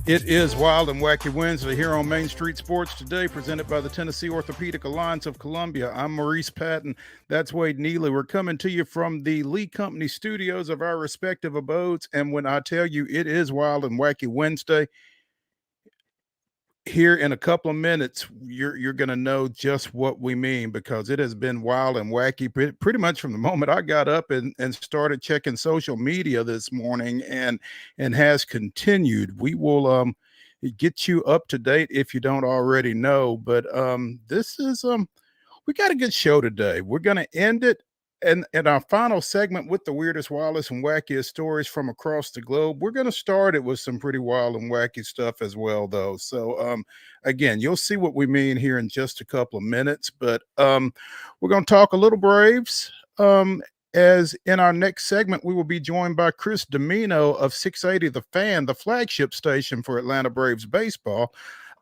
It is Wild and Wacky Wednesday here on Main Street Sports Today, presented by the Tennessee Orthopedic Alliance of Columbia. I'm Maurice Patton. That's Wade Neely. We're coming to you from the Lee Company studios of our respective abodes. And when I tell you it is Wild and Wacky Wednesday, here in a couple of minutes, you're going to know just what we mean, because it has been wild and wacky pretty much from the moment I got up and started checking social media this morning, and has continued. We will get you up to date if you don't already know, but this is we got a good show today. We're going to end it and our final segment with the weirdest, wildest, and wackiest stories from across the globe. We're going to start it with some pretty wild and wacky stuff as well, though. So, again, you'll see what we mean here in just a couple of minutes. But we're going to talk a little Braves. As in our next segment, we will be joined by Chris DIMINO of 680 The Fan, the flagship station for Atlanta Braves baseball.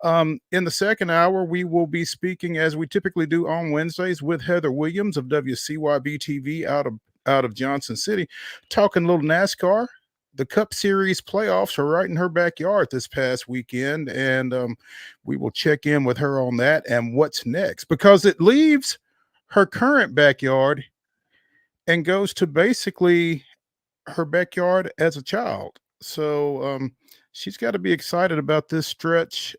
In the second hour, we will be speaking, as we typically do on Wednesdays, with Heather Williams of WCYB TV out of Johnson City, talking a little NASCAR. The Cup Series playoffs are right in her backyard this past weekend, and we will check in with her on that and what's next, because it leaves her current backyard and goes to basically her backyard as a child. So she's got to be excited about this stretch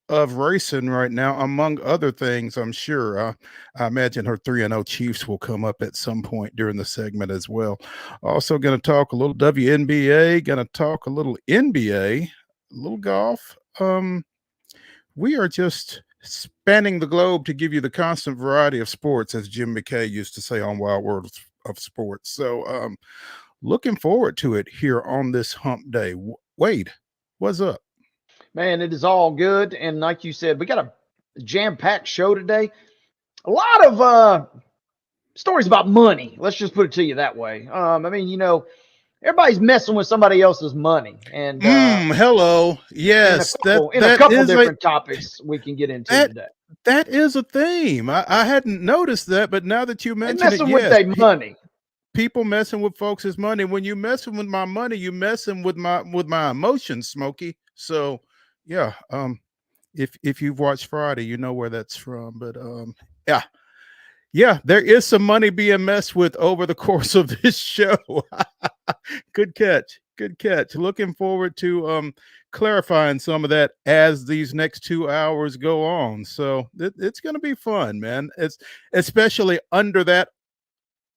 of racing right now, among other things. I'm sure I imagine her 3-0 Chiefs will come up at some point during the segment as well. Also going to talk a little WNBA, going to talk a little NBA, a little golf. We are just spanning the globe to give you the constant variety of sports, as Jim McKay used to say on Wild World of Sports. So looking forward to it here on this hump day. Wade, what's up? Man, it is all good. And like you said, we got a jam-packed show today. A lot of stories about money. Let's just put it to you that way. I mean, everybody's messing with somebody else's money. And hello. Yes. In a couple different topics we can get into today. That is a theme. I hadn't noticed that, but now that you mention it, messing with their money. People messing with folks' money. When you messing with my money, you messing with my emotions, Smokey. So yeah, if you've watched Friday, you know where that's from. But yeah, there is some money being messed with over the course of this show. Good catch. Looking forward to clarifying some of that as these next 2 hours go on. So it's going to be fun, man. It's especially under that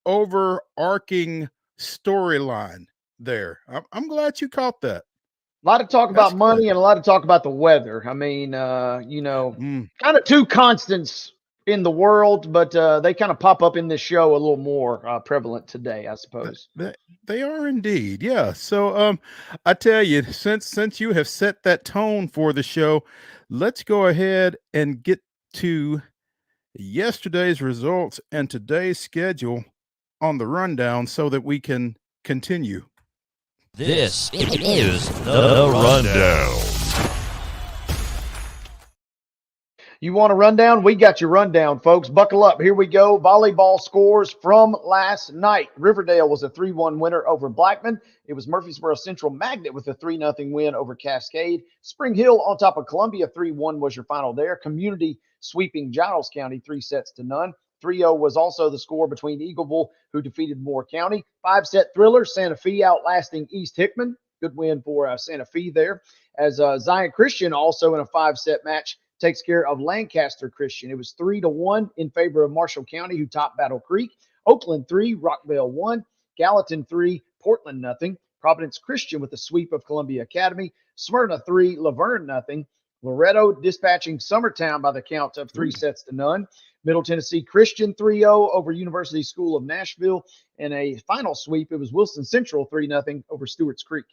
overarching storyline there. I'm glad you caught that. A lot of talk about money and a lot of talk about the weather. I mean, kind of two constants in the world, but they kind of pop up in this show a little more prevalent today, I suppose. They are indeed. Yeah. So I tell you, since you have set that tone for the show, let's go ahead and get to yesterday's results and today's schedule on the rundown so that we can continue. This is the Rundown. You want a rundown? We got your rundown, folks. Buckle up. Here we go. Volleyball scores from last night. Riverdale was a 3-1 winner over Blackman. It was Murfreesboro Central Magnet with a 3-0 win over Cascade. Spring Hill on top of Columbia, 3-1 was your final there. Community sweeping Giles County 3-0. 3-0 was also the score between Eagleville, who defeated Moore County. 5-set thriller, Santa Fe outlasting East Hickman. Good win for Santa Fe there. As Zion Christian also in a 5-set match takes care of Lancaster Christian. It was 3-1 in favor of Marshall County, who topped Battle Creek. Oakland 3, Rockville 1. Gallatin 3, Portland 0. Providence Christian with a sweep of Columbia Academy. Smyrna 3, Laverne 0. Loretto dispatching Summertown by the count of 3-0. Middle Tennessee Christian 3-0 over University School of Nashville. And a final sweep, it was Wilson Central 3-0 over Stewart's Creek.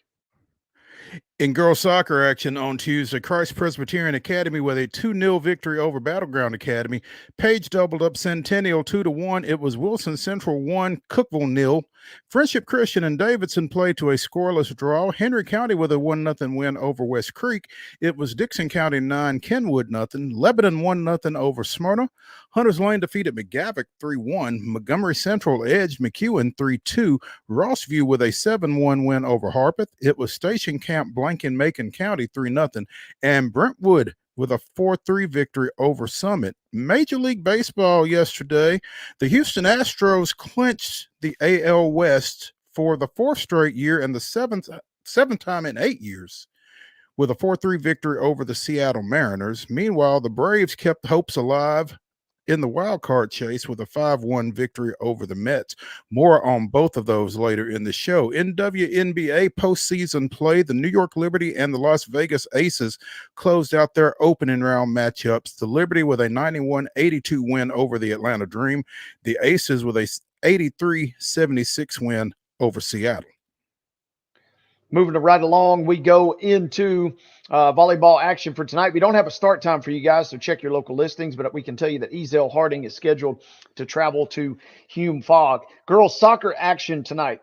In girls soccer action on Tuesday, Christ Presbyterian Academy with a 2-0 victory over Battleground Academy. Page doubled up Centennial 2-1. It was Wilson Central 1, Cookville 0. Friendship Christian and Davidson played to a scoreless draw. Henry County with a 1-0 win over West Creek. It was Dixon County 9, Kenwood 0. Lebanon 1-0 over Smyrna. Hunters Lane defeated McGavock 3-1. Montgomery Central edged McEwen 3-2. Rossview with a 7-1 win over Harpeth. It was Station Camp Blanken-Macon County 3-0. And Brentwood with a 4-3 victory over Summit. Major League Baseball yesterday, the Houston Astros clinched the AL West for the 4th straight year and the seventh time in 8 years with a 4-3 victory over the Seattle Mariners. Meanwhile, the Braves kept hopes alive in the wild card chase with a 5-1 victory over the Mets. More on both of those later in the show. In WNBA postseason play, the New York Liberty and the Las Vegas Aces closed out their opening round matchups. The Liberty with a 91-82 win over the Atlanta Dream. The Aces with a 83-76 win over Seattle. Moving right along, we go into volleyball action for tonight. We don't have a start time for you guys, so check your local listings, but we can tell you that Ezel Harding is scheduled to travel to Hume Fogg. Girls soccer action tonight.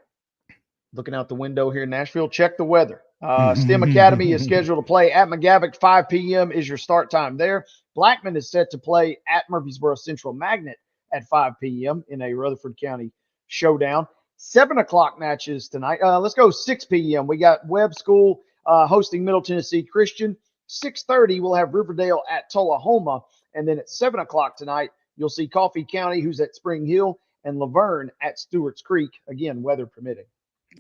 Looking out the window here in Nashville, check the weather. STEM Academy is scheduled to play at McGavock. 5 p.m. is your start time there. Blackman is set to play at Murfreesboro Central Magnet at 5 p.m. in a Rutherford County showdown. 7 o'clock matches tonight. Let's go 6 p.m. We got Webb School hosting Middle Tennessee Christian. 6:30, we'll have Riverdale at Tullahoma. And then at 7 o'clock tonight, you'll see Coffee County, who's at Spring Hill, and Laverne at Stewart's Creek. Again, weather permitting.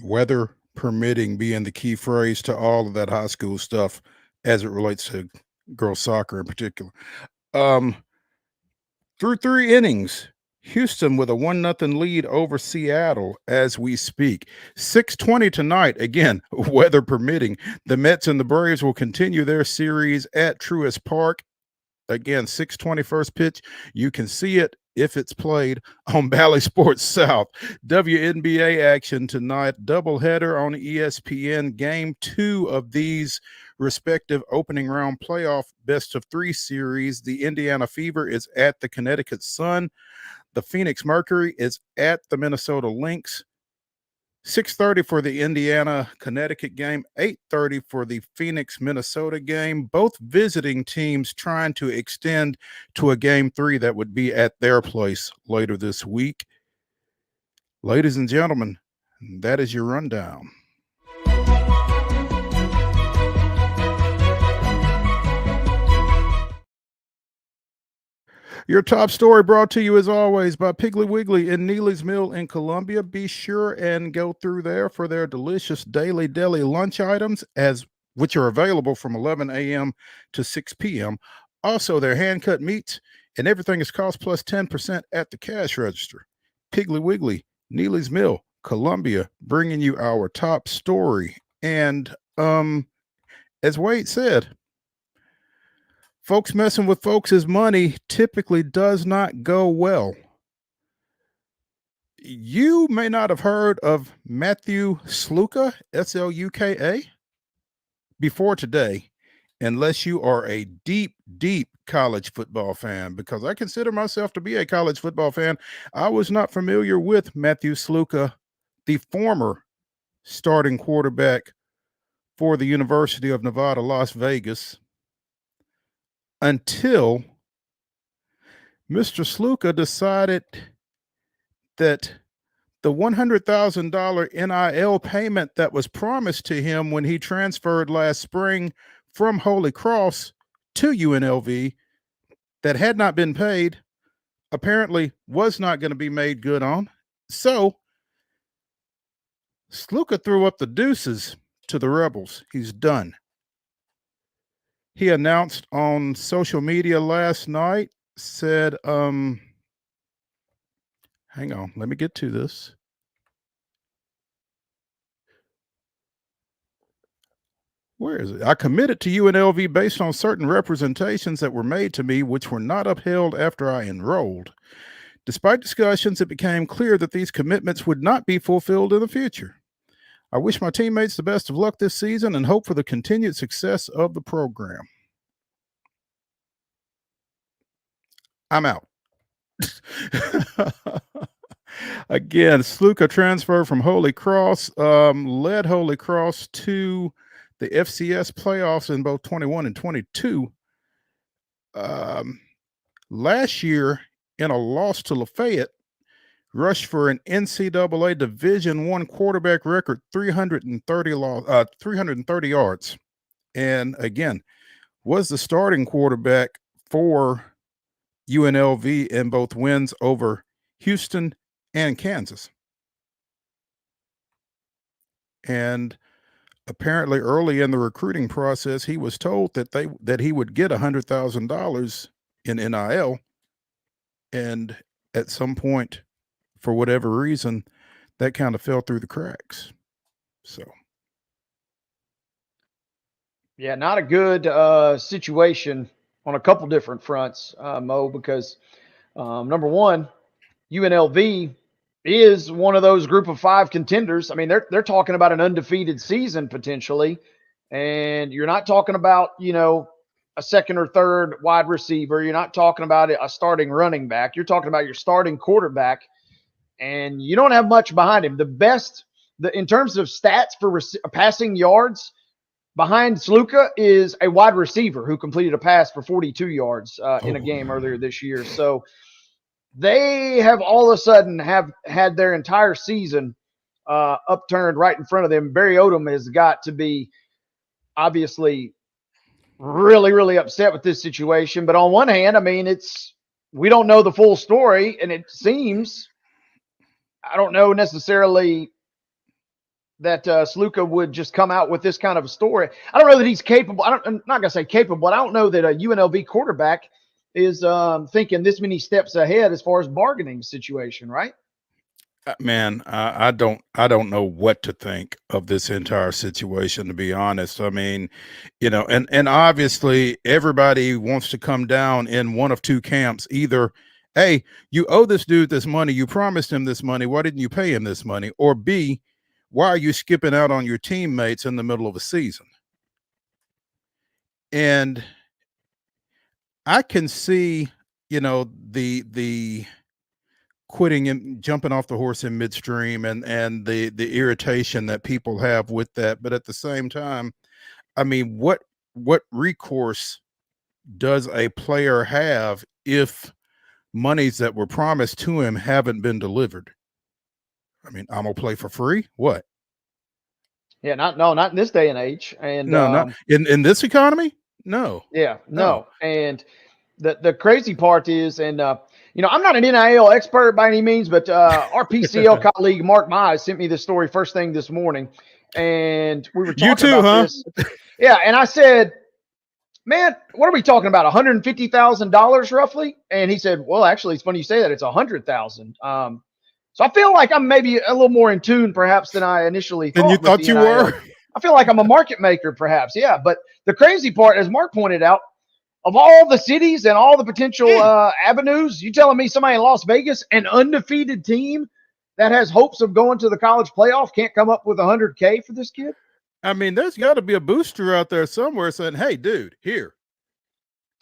Weather permitting being the key phrase to all of that high school stuff as it relates to girls soccer in particular. Through 3 innings, Houston with a 1-0 lead over Seattle as we speak. 6:20 tonight, again, weather permitting. The Mets and the Braves will continue their series at Truist Park. Again, 6:20 first pitch. You can see it if it's played on Bally Sports South. WNBA action tonight. Doubleheader on ESPN. Game 2 of these respective opening round playoff best-of-3 series. The Indiana Fever is at the Connecticut Sun. The Phoenix Mercury is at the Minnesota Lynx. 6:30 for the Indiana-Connecticut game, 8:30 for the Phoenix-Minnesota game. Both visiting teams trying to extend to a Game 3 that would be at their place later this week. Ladies and gentlemen, that is your rundown. Your top story brought to you, as always, by Piggly Wiggly in Neely's Mill in Columbia. Be sure and go through there for their delicious daily deli lunch items, which are available from 11 a.m. to 6 p.m. Also, their hand-cut meats, and everything is cost plus 10% at the cash register. Piggly Wiggly, Neely's Mill, Columbia, bringing you our top story. And as Wade said, folks messing with folks' money typically does not go well. You may not have heard of Matthew Sluka, S-L-U-K-A, before today, unless you are a deep, deep college football fan, because I consider myself to be a college football fan. I was not familiar with Matthew Sluka, the former starting quarterback for the University of Nevada, Las Vegas, until Mr. Sluka decided that the $100,000 NIL payment that was promised to him when he transferred last spring from Holy Cross to UNLV that had not been paid apparently was not going to be made good on. So Sluka threw up the deuces to the Rebels. He's done. He announced on social media last night, said, hang on, let me get to this. Where is it? I committed to UNLV based on certain representations that were made to me, which were not upheld after I enrolled. Despite discussions, it became clear that these commitments would not be fulfilled in the future. I wish my teammates the best of luck this season and hope for the continued success of the program. I'm out. Again, Sluka transferred from Holy Cross, led Holy Cross to the FCS playoffs in both 21 and 22. Last year, in a loss to Lafayette, rushed for an NCAA Division I quarterback record, 330 yards. and again, was the starting quarterback for UNLV in both wins over Houston and Kansas. And apparently early in the recruiting process, he was told that he would get $100,000 in NIL, and at some point, for whatever reason, that kind of fell through the cracks. So, Yeah, not a good situation on a couple different fronts, Mo, because number one, UNLV is one of those group of 5 contenders. I mean, they're talking about an undefeated season potentially, and you're not talking about, a second or third wide receiver. You're not talking about a starting running back. You're talking about your starting quarterback, and you don't have much behind him. In terms of stats for passing yards, behind Sluka is a wide receiver who completed a pass for 42 yards in a game earlier this year. So they have all of a sudden have had their entire season upturned right in front of them. Barry Odom has got to be obviously really, really upset with this situation. But on one hand, I mean, we don't know the full story, and it seems, I don't know necessarily that Sluka would just come out with this kind of a story. I don't know that he's capable. I'm not going to say capable, but I don't know that a UNLV quarterback is thinking this many steps ahead as far as bargaining situation, right? Man, I don't know what to think of this entire situation, to be honest. I mean, and obviously everybody wants to come down in one of two camps. Either, hey, you owe this dude this money, you promised him this money, why didn't you pay him this money? Or B, why are you skipping out on your teammates in the middle of a season? And I can see, the quitting and jumping off the horse in midstream, and the irritation that people have with that. But at the same time, I mean, what recourse does a player have if monies that were promised to him haven't been delivered? I mean, I'm gonna play for free. What? Yeah, not in this day and age. And No, not in this economy. No, yeah, no. no. And the crazy part is, and I'm not an NIL expert by any means, but our PCL colleague Mark Mize sent me this story first thing this morning, and we were You talking too, about huh? this. Yeah, and I said, "Man, what are we talking about? $150,000 roughly?" And he said, "Well, actually, it's funny you say that. It's 100,000." So I feel like I'm maybe a little more in tune, perhaps, than I initially And you thought with thought the you NIL. were? I feel like I'm a market maker, perhaps. Yeah, but the crazy part, as Mark pointed out, of all the cities and all the potential avenues, you telling me somebody in Las Vegas, an undefeated team that has hopes of going to the college playoff, can't come up with $100K for this kid? I mean, there's got to be a booster out there somewhere saying, "Hey, dude, here."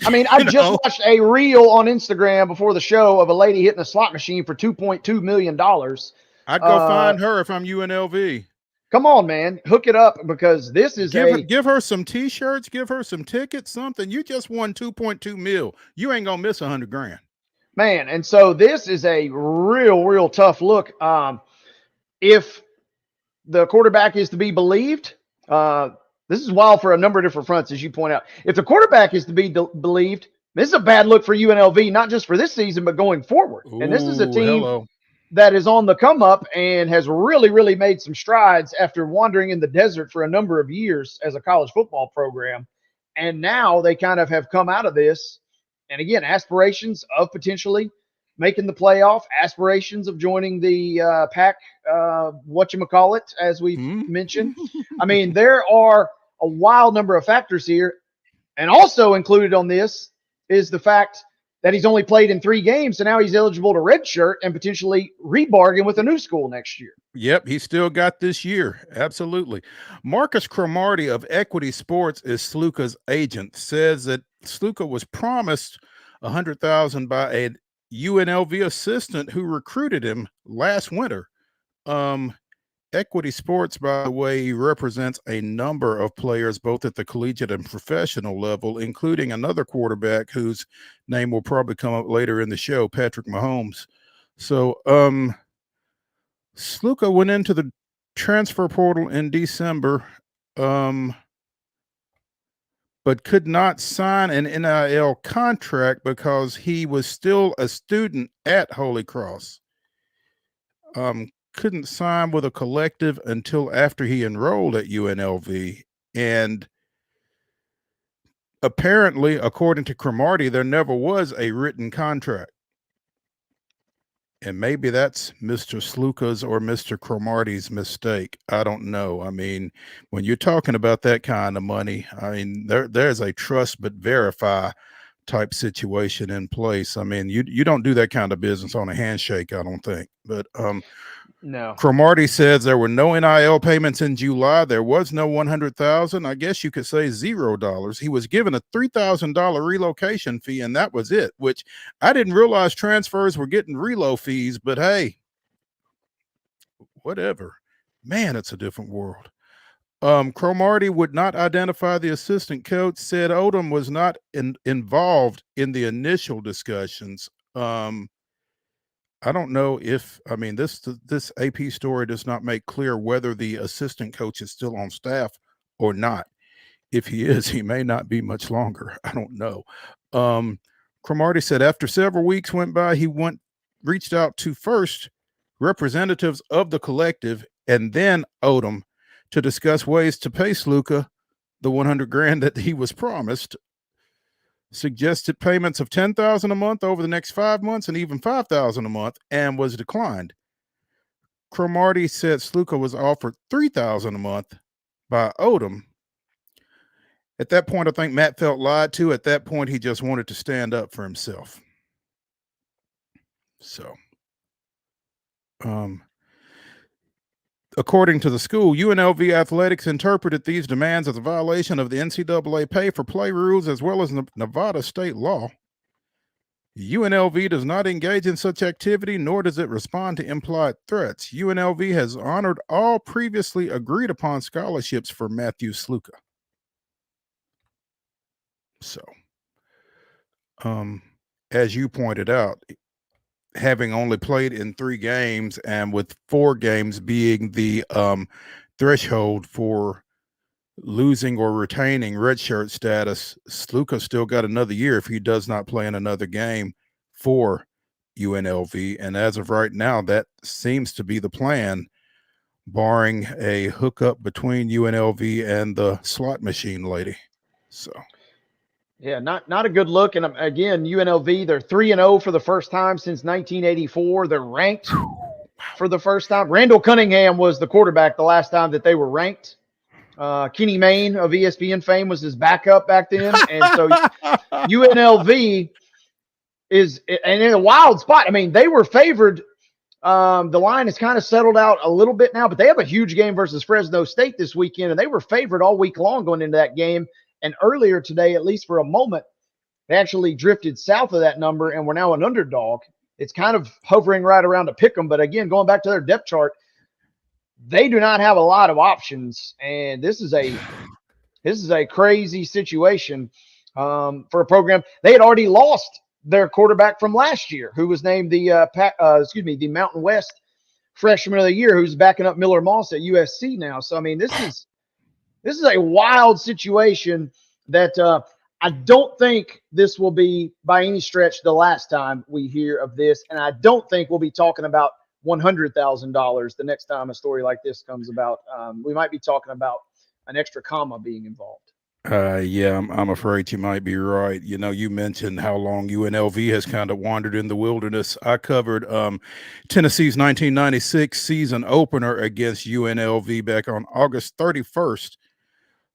I mean, I just watched a reel on Instagram before the show of a lady hitting a slot machine for $2.2 million. I'd go find her if I'm UNLV. Come on, man, hook it up, because this is Give her some T-shirts, give her some tickets, something. You just won 2.2 mil. You ain't gonna miss $100,000. man. And so this is a real tough look. If the quarterback is to be believed, this is wild for a number of different fronts, as you point out. If the quarterback is to be believed, this is a bad look for UNLV, not just for this season, but going forward. Ooh, and this is a team hello. that is on the come up and has really made some strides after wandering in the desert for a number of years as a college football program. And now they kind of have come out of this. And again, aspirations of potentially making the playoff, aspirations of joining the pack, whatchamacallit, as we've mentioned. I mean, there are a wild number of factors here. And also included on this is the fact that he's only played in 3 games, so now he's eligible to redshirt and potentially rebargain with a new school next year. Yep, he still got this year. Absolutely. Marcus Cromartie of Equity Sports is Sluka's agent, says that Sluka was promised $100,000 by a UNLV assistant who recruited him last winter. Equity Sports, by the way, represents a number of players both at the collegiate and professional level, including another quarterback whose name will probably come up later in the show, Patrick Mahomes. So, Sluka went into the transfer portal in December. but could not sign an NIL contract because he was still a student at Holy Cross. Couldn't sign with a collective until after he enrolled at UNLV. And apparently, according to Cromartie, there never was a written contract. And maybe that's Mr. Sluka's or Mr. Cromartie's mistake. I don't know. I mean, when you're talking about that kind of money, I mean, there's a trust but verify type situation in place. I mean, you don't do that kind of business on a handshake, I don't think. But No. Cromartie says there were no NIL payments in July. There was no 100,000. I guess you could say $0. He was given a $3,000 relocation fee, and that was it. Which I didn't realize transfers were getting relo fees. But hey, whatever. Man, it's a different world. Cromartie would not identify the assistant coach. Said Odom was not involved in the initial discussions. I don't know if, I mean, this AP story does not make clear whether the assistant coach is still on staff or not. If he is, he may not be much longer. I don't know. Cromartie said after several weeks went by, he reached out to first representatives of the collective and then Odom to discuss ways to pay Sluka the 100 grand that he was promised. Suggested payments of $10,000 a month over the next 5 months and even $5,000 a month, and was declined. Cromartie said Sluka was offered $3,000 a month by Odom. At that point, I think Matt felt lied to. At that point, he just wanted to stand up for himself. So, according to the school, UNLV Athletics interpreted these demands as a violation of the NCAA pay for play rules as well as Nevada state law. UNLV does not engage in such activity, nor does it respond to implied threats. UNLV has honored all previously agreed upon scholarships for Matthew Sluka. So, as you pointed out, having only played in 3 games and with 4 games being the threshold for losing or retaining redshirt status, Sluka still got another year if he does not play in another game for UNLV. And as of right now, that seems to be the plan, barring a hookup between UNLV and the slot machine lady. So. Yeah, not a good look. And again, UNLV, they're 3-0 for the first time since 1984. They're ranked for the first time. Randall Cunningham was the quarterback the last time that they were ranked. Kenny Mayne of ESPN fame was his backup back then. And so UNLV is in a wild spot. I mean, they were favored. The line has kind of settled out a little bit now, but they have a huge game versus Fresno State this weekend, and they were favored all week long going into that game. And earlier today, at least for a moment, they actually drifted south of that number and we're now an underdog. It's kind of hovering right around a pick 'em. But again, going back to their depth chart, they do not have a lot of options. And this is a crazy situation for a program. They had already lost their quarterback from last year, who was named the Mountain West Freshman of the Year, who's backing up Miller Moss at USC now. So I mean, this is a wild situation that I don't think this will be by any stretch the last time we hear of this. And I don't think we'll be talking about $100,000 the next time a story like this comes about. We might be talking about an extra comma being involved. Yeah, I'm afraid you might be right. You know, you mentioned how long UNLV has kind of wandered in the wilderness. I covered Tennessee's 1996 season opener against UNLV back on August 31st.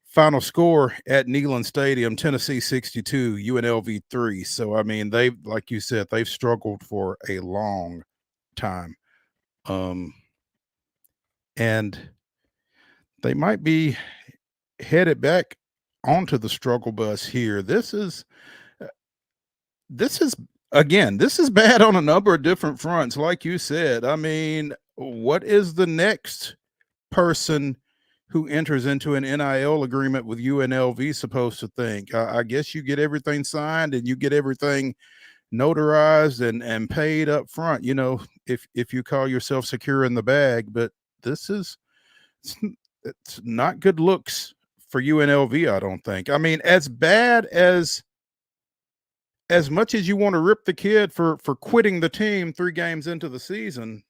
Final score at Neyland Stadium, Tennessee 62, UNLV 3. So, I mean, like you said, they've struggled for a long time. And they might be headed back onto the struggle bus here. This is bad on a number of different fronts. Like you said, I mean, what is the next person who enters into an NIL agreement with UNLV supposed to think? I guess you get everything signed and you get everything notarized and paid up front, you know, if you call yourself secure in the bag. But it's not good looks for UNLV, I don't think. I mean, as bad as much as you want to rip the kid for quitting the team 3 games into the season,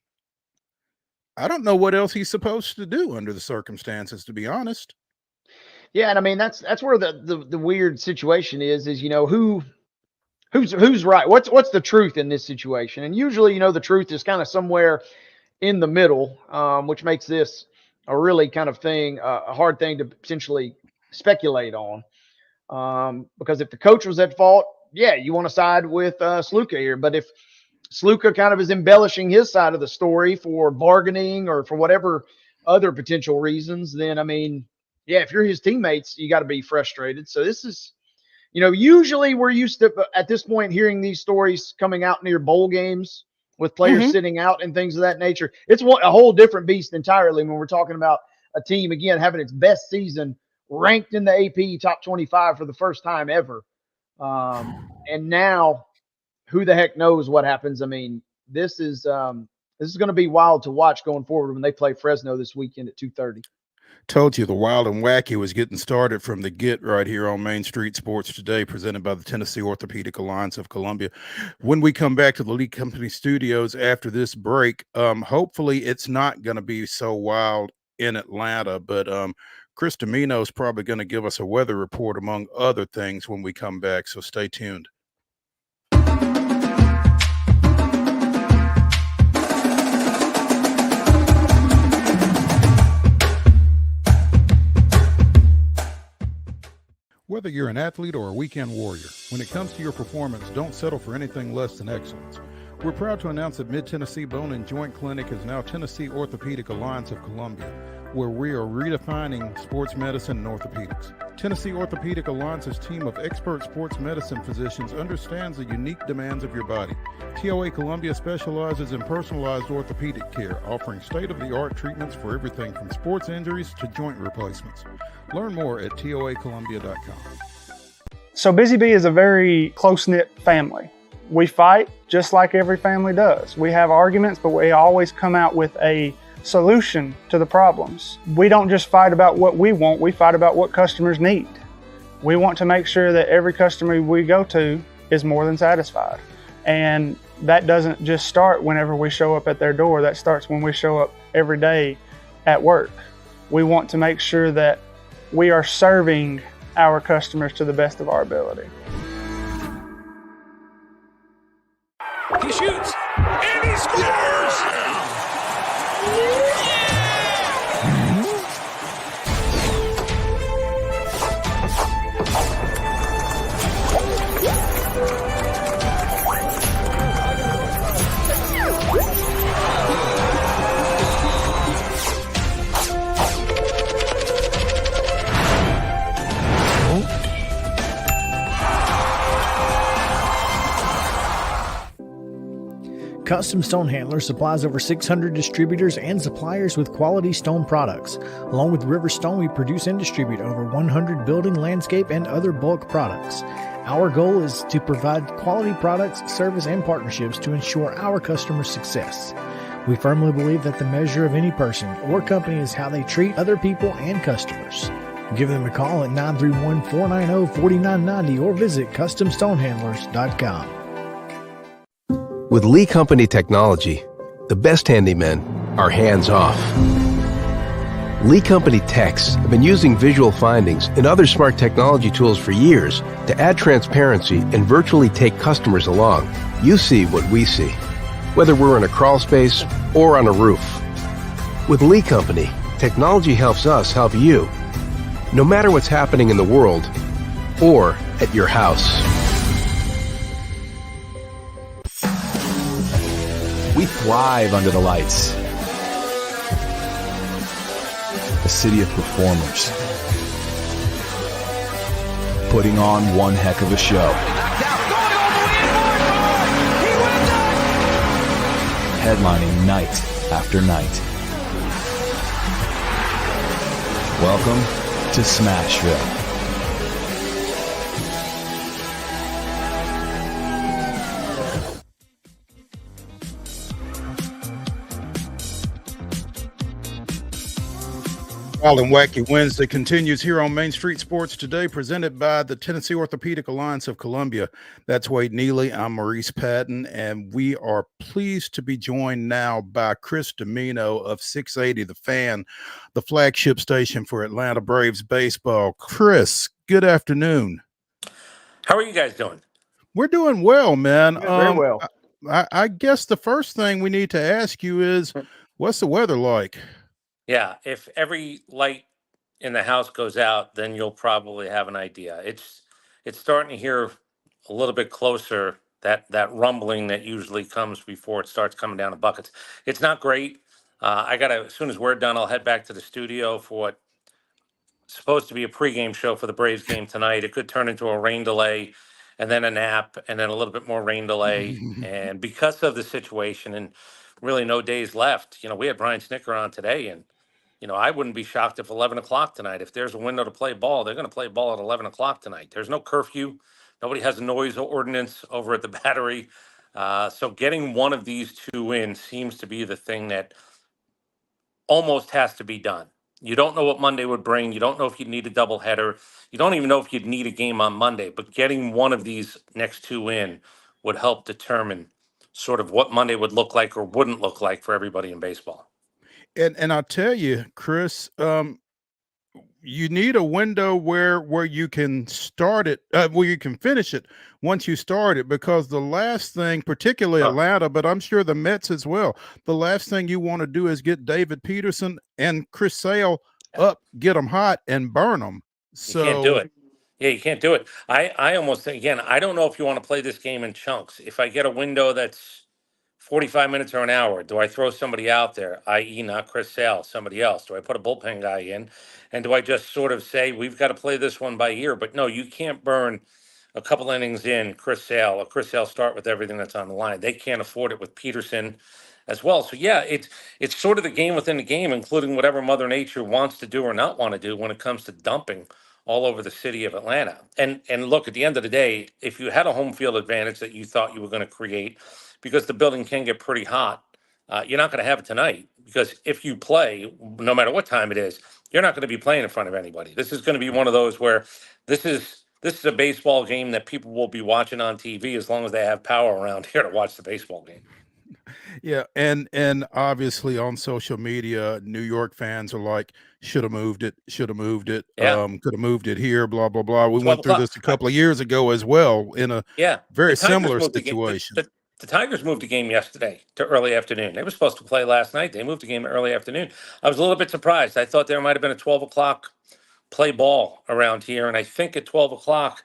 I don't know what else he's supposed to do under the circumstances, to be honest. Yeah, and I mean that's where the weird situation is who's right? What's the truth in this situation? And usually, the truth is kind of somewhere in the middle, which makes this a really kind of thing, a hard thing to potentially speculate on. Because if the coach was at fault, yeah, you want to side with Sluka here. But if Sluka kind of is embellishing his side of the story for bargaining or for whatever other potential reasons, then I mean, yeah, if you're his teammates, you got to be frustrated. So this is, usually we're used to at this point hearing these stories coming out near bowl games with players sitting out and things of that nature. It's a whole different beast entirely when we're talking about a team, again, having its best season, ranked in the AP top 25 for the first time ever. And now who the heck knows what happens? I mean, this is going to be wild to watch going forward when they play Fresno this weekend at 2:30. Told you the wild and wacky was getting started from the get right here on Main Street Sports Today, presented by the Tennessee Orthopedic Alliance of Columbia. When we come back to the Lee Company studios after this break, hopefully it's not going to be so wild in Atlanta, but Chris DIMINO is probably going to give us a weather report among other things when we come back, so stay tuned. Whether you're an athlete or a weekend warrior, when it comes to your performance, don't settle for anything less than excellence. We're proud to announce that Mid-Tennessee Bone and Joint Clinic is now Tennessee Orthopedic Alliance of Columbia, where we are redefining sports medicine and orthopedics. Tennessee Orthopedic Alliance's team of expert sports medicine physicians understands the unique demands of your body. TOA Columbia specializes in personalized orthopedic care, offering state-of-the-art treatments for everything from sports injuries to joint replacements. Learn more at toacolumbia.com. So Busy Bee is a very close-knit family. We fight just like every family does. We have arguments, but we always come out with a solution to the problems. We don't just fight about what we want, we fight about what customers need. We want to make sure that every customer we go to is more than satisfied. And that doesn't just start whenever we show up at their door, that starts when we show up every day at work. We want to make sure that we are serving our customers to the best of our ability. He shoots, and he scores! Custom Stone Handler supplies over 600 distributors and suppliers with quality stone products. Along with River Stone, we produce and distribute over 100 building, landscape, and other bulk products. Our goal is to provide quality products, service, and partnerships to ensure our customers' success. We firmly believe that the measure of any person or company is how they treat other people and customers. Give them a call at 931-490-4990 or visit CustomStonehandlers.com. With Lee Company technology, the best handymen are hands-off. Lee Company techs have been using visual findings and other smart technology tools for years to add transparency and virtually take customers along. You see what we see, whether we're in a crawl space or on a roof. With Lee Company, technology helps us help you, no matter what's happening in the world or at your house. We thrive under the lights. A city of performers. Putting on one heck of a show. Headlining night after night. Welcome to Smashville. Wild and Wacky Wednesday continues here on Main Street Sports Today, presented by the Tennessee Orthopedic Alliance of Columbia. That's Wade Neely. I'm Maurice Patton, and we are pleased to be joined now by Chris DIMINO of 680 The Fan, the flagship station for Atlanta Braves baseball. Chris, good afternoon. How are you guys doing? We're doing well, man. Doing very well. I guess the first thing we need to ask you is, what's the weather like? Yeah, if every light in the house goes out, then you'll probably have an idea. It's starting to hear a little bit closer, that rumbling that usually comes before it starts coming down the buckets. It's not great. I gotta, as soon as we're done, I'll head back to the studio for what's supposed to be a pregame show for the Braves game tonight. It could turn into a rain delay and then a nap and then a little bit more rain delay. And because of the situation and really no days left, we had Brian Snicker on today, and I wouldn't be shocked if 11 o'clock tonight, if there's a window to play ball, they're going to play ball at 11 o'clock tonight. There's no curfew. Nobody has a noise ordinance over at the Battery. So getting one of these two in seems to be the thing that almost has to be done. You don't know what Monday would bring. You don't know if you'd need a doubleheader. You don't even know if you'd need a game on Monday. But getting one of these next two in would help determine sort of what Monday would look like or wouldn't look like for everybody in baseball. And I'll tell you, Chris, you need a window where you can start it, where you can finish it once you start it, because the last thing, particularly Atlanta, but I'm sure the Mets as well, the last thing you want to do is get David Peterson and Chris Sale up, get them hot, and burn them. So you can't do it. Yeah, you can't do it. I almost think, again, I don't know if you want to play this game in chunks. If I get a window that's 45 minutes or an hour, do I throw somebody out there, i.e. not Chris Sale, somebody else? Do I put a bullpen guy in? And do I just sort of say, we've got to play this one by ear? But no, you can't burn a couple innings in Chris Sale, or Chris Sale start with everything that's on the line. They can't afford it with Peterson as well. So yeah, it's sort of the game within the game, including whatever Mother Nature wants to do or not want to do when it comes to dumping all over the city of Atlanta. And look, at the end of the day, if you had a home field advantage that you thought you were going to create, because the building can get pretty hot, you're not going to have it tonight. Because if you play, no matter what time it is, you're not going to be playing in front of anybody. This is going to be one of those where this is a baseball game that people will be watching on TV as long as they have power around here to watch the baseball game. Yeah, and obviously on social media, New York fans are like, should have moved it, Yeah. could have moved it here, blah blah blah. We 12 went through o'clock. this a couple of years ago as well in a Yeah, very the Tigers similar moved the game. situation. The Tigers moved the game yesterday to early afternoon. They were supposed to play last night. They moved the game to early afternoon. I was a little bit surprised. I thought there might have been a 12 o'clock play ball around here, and I think at 12 o'clock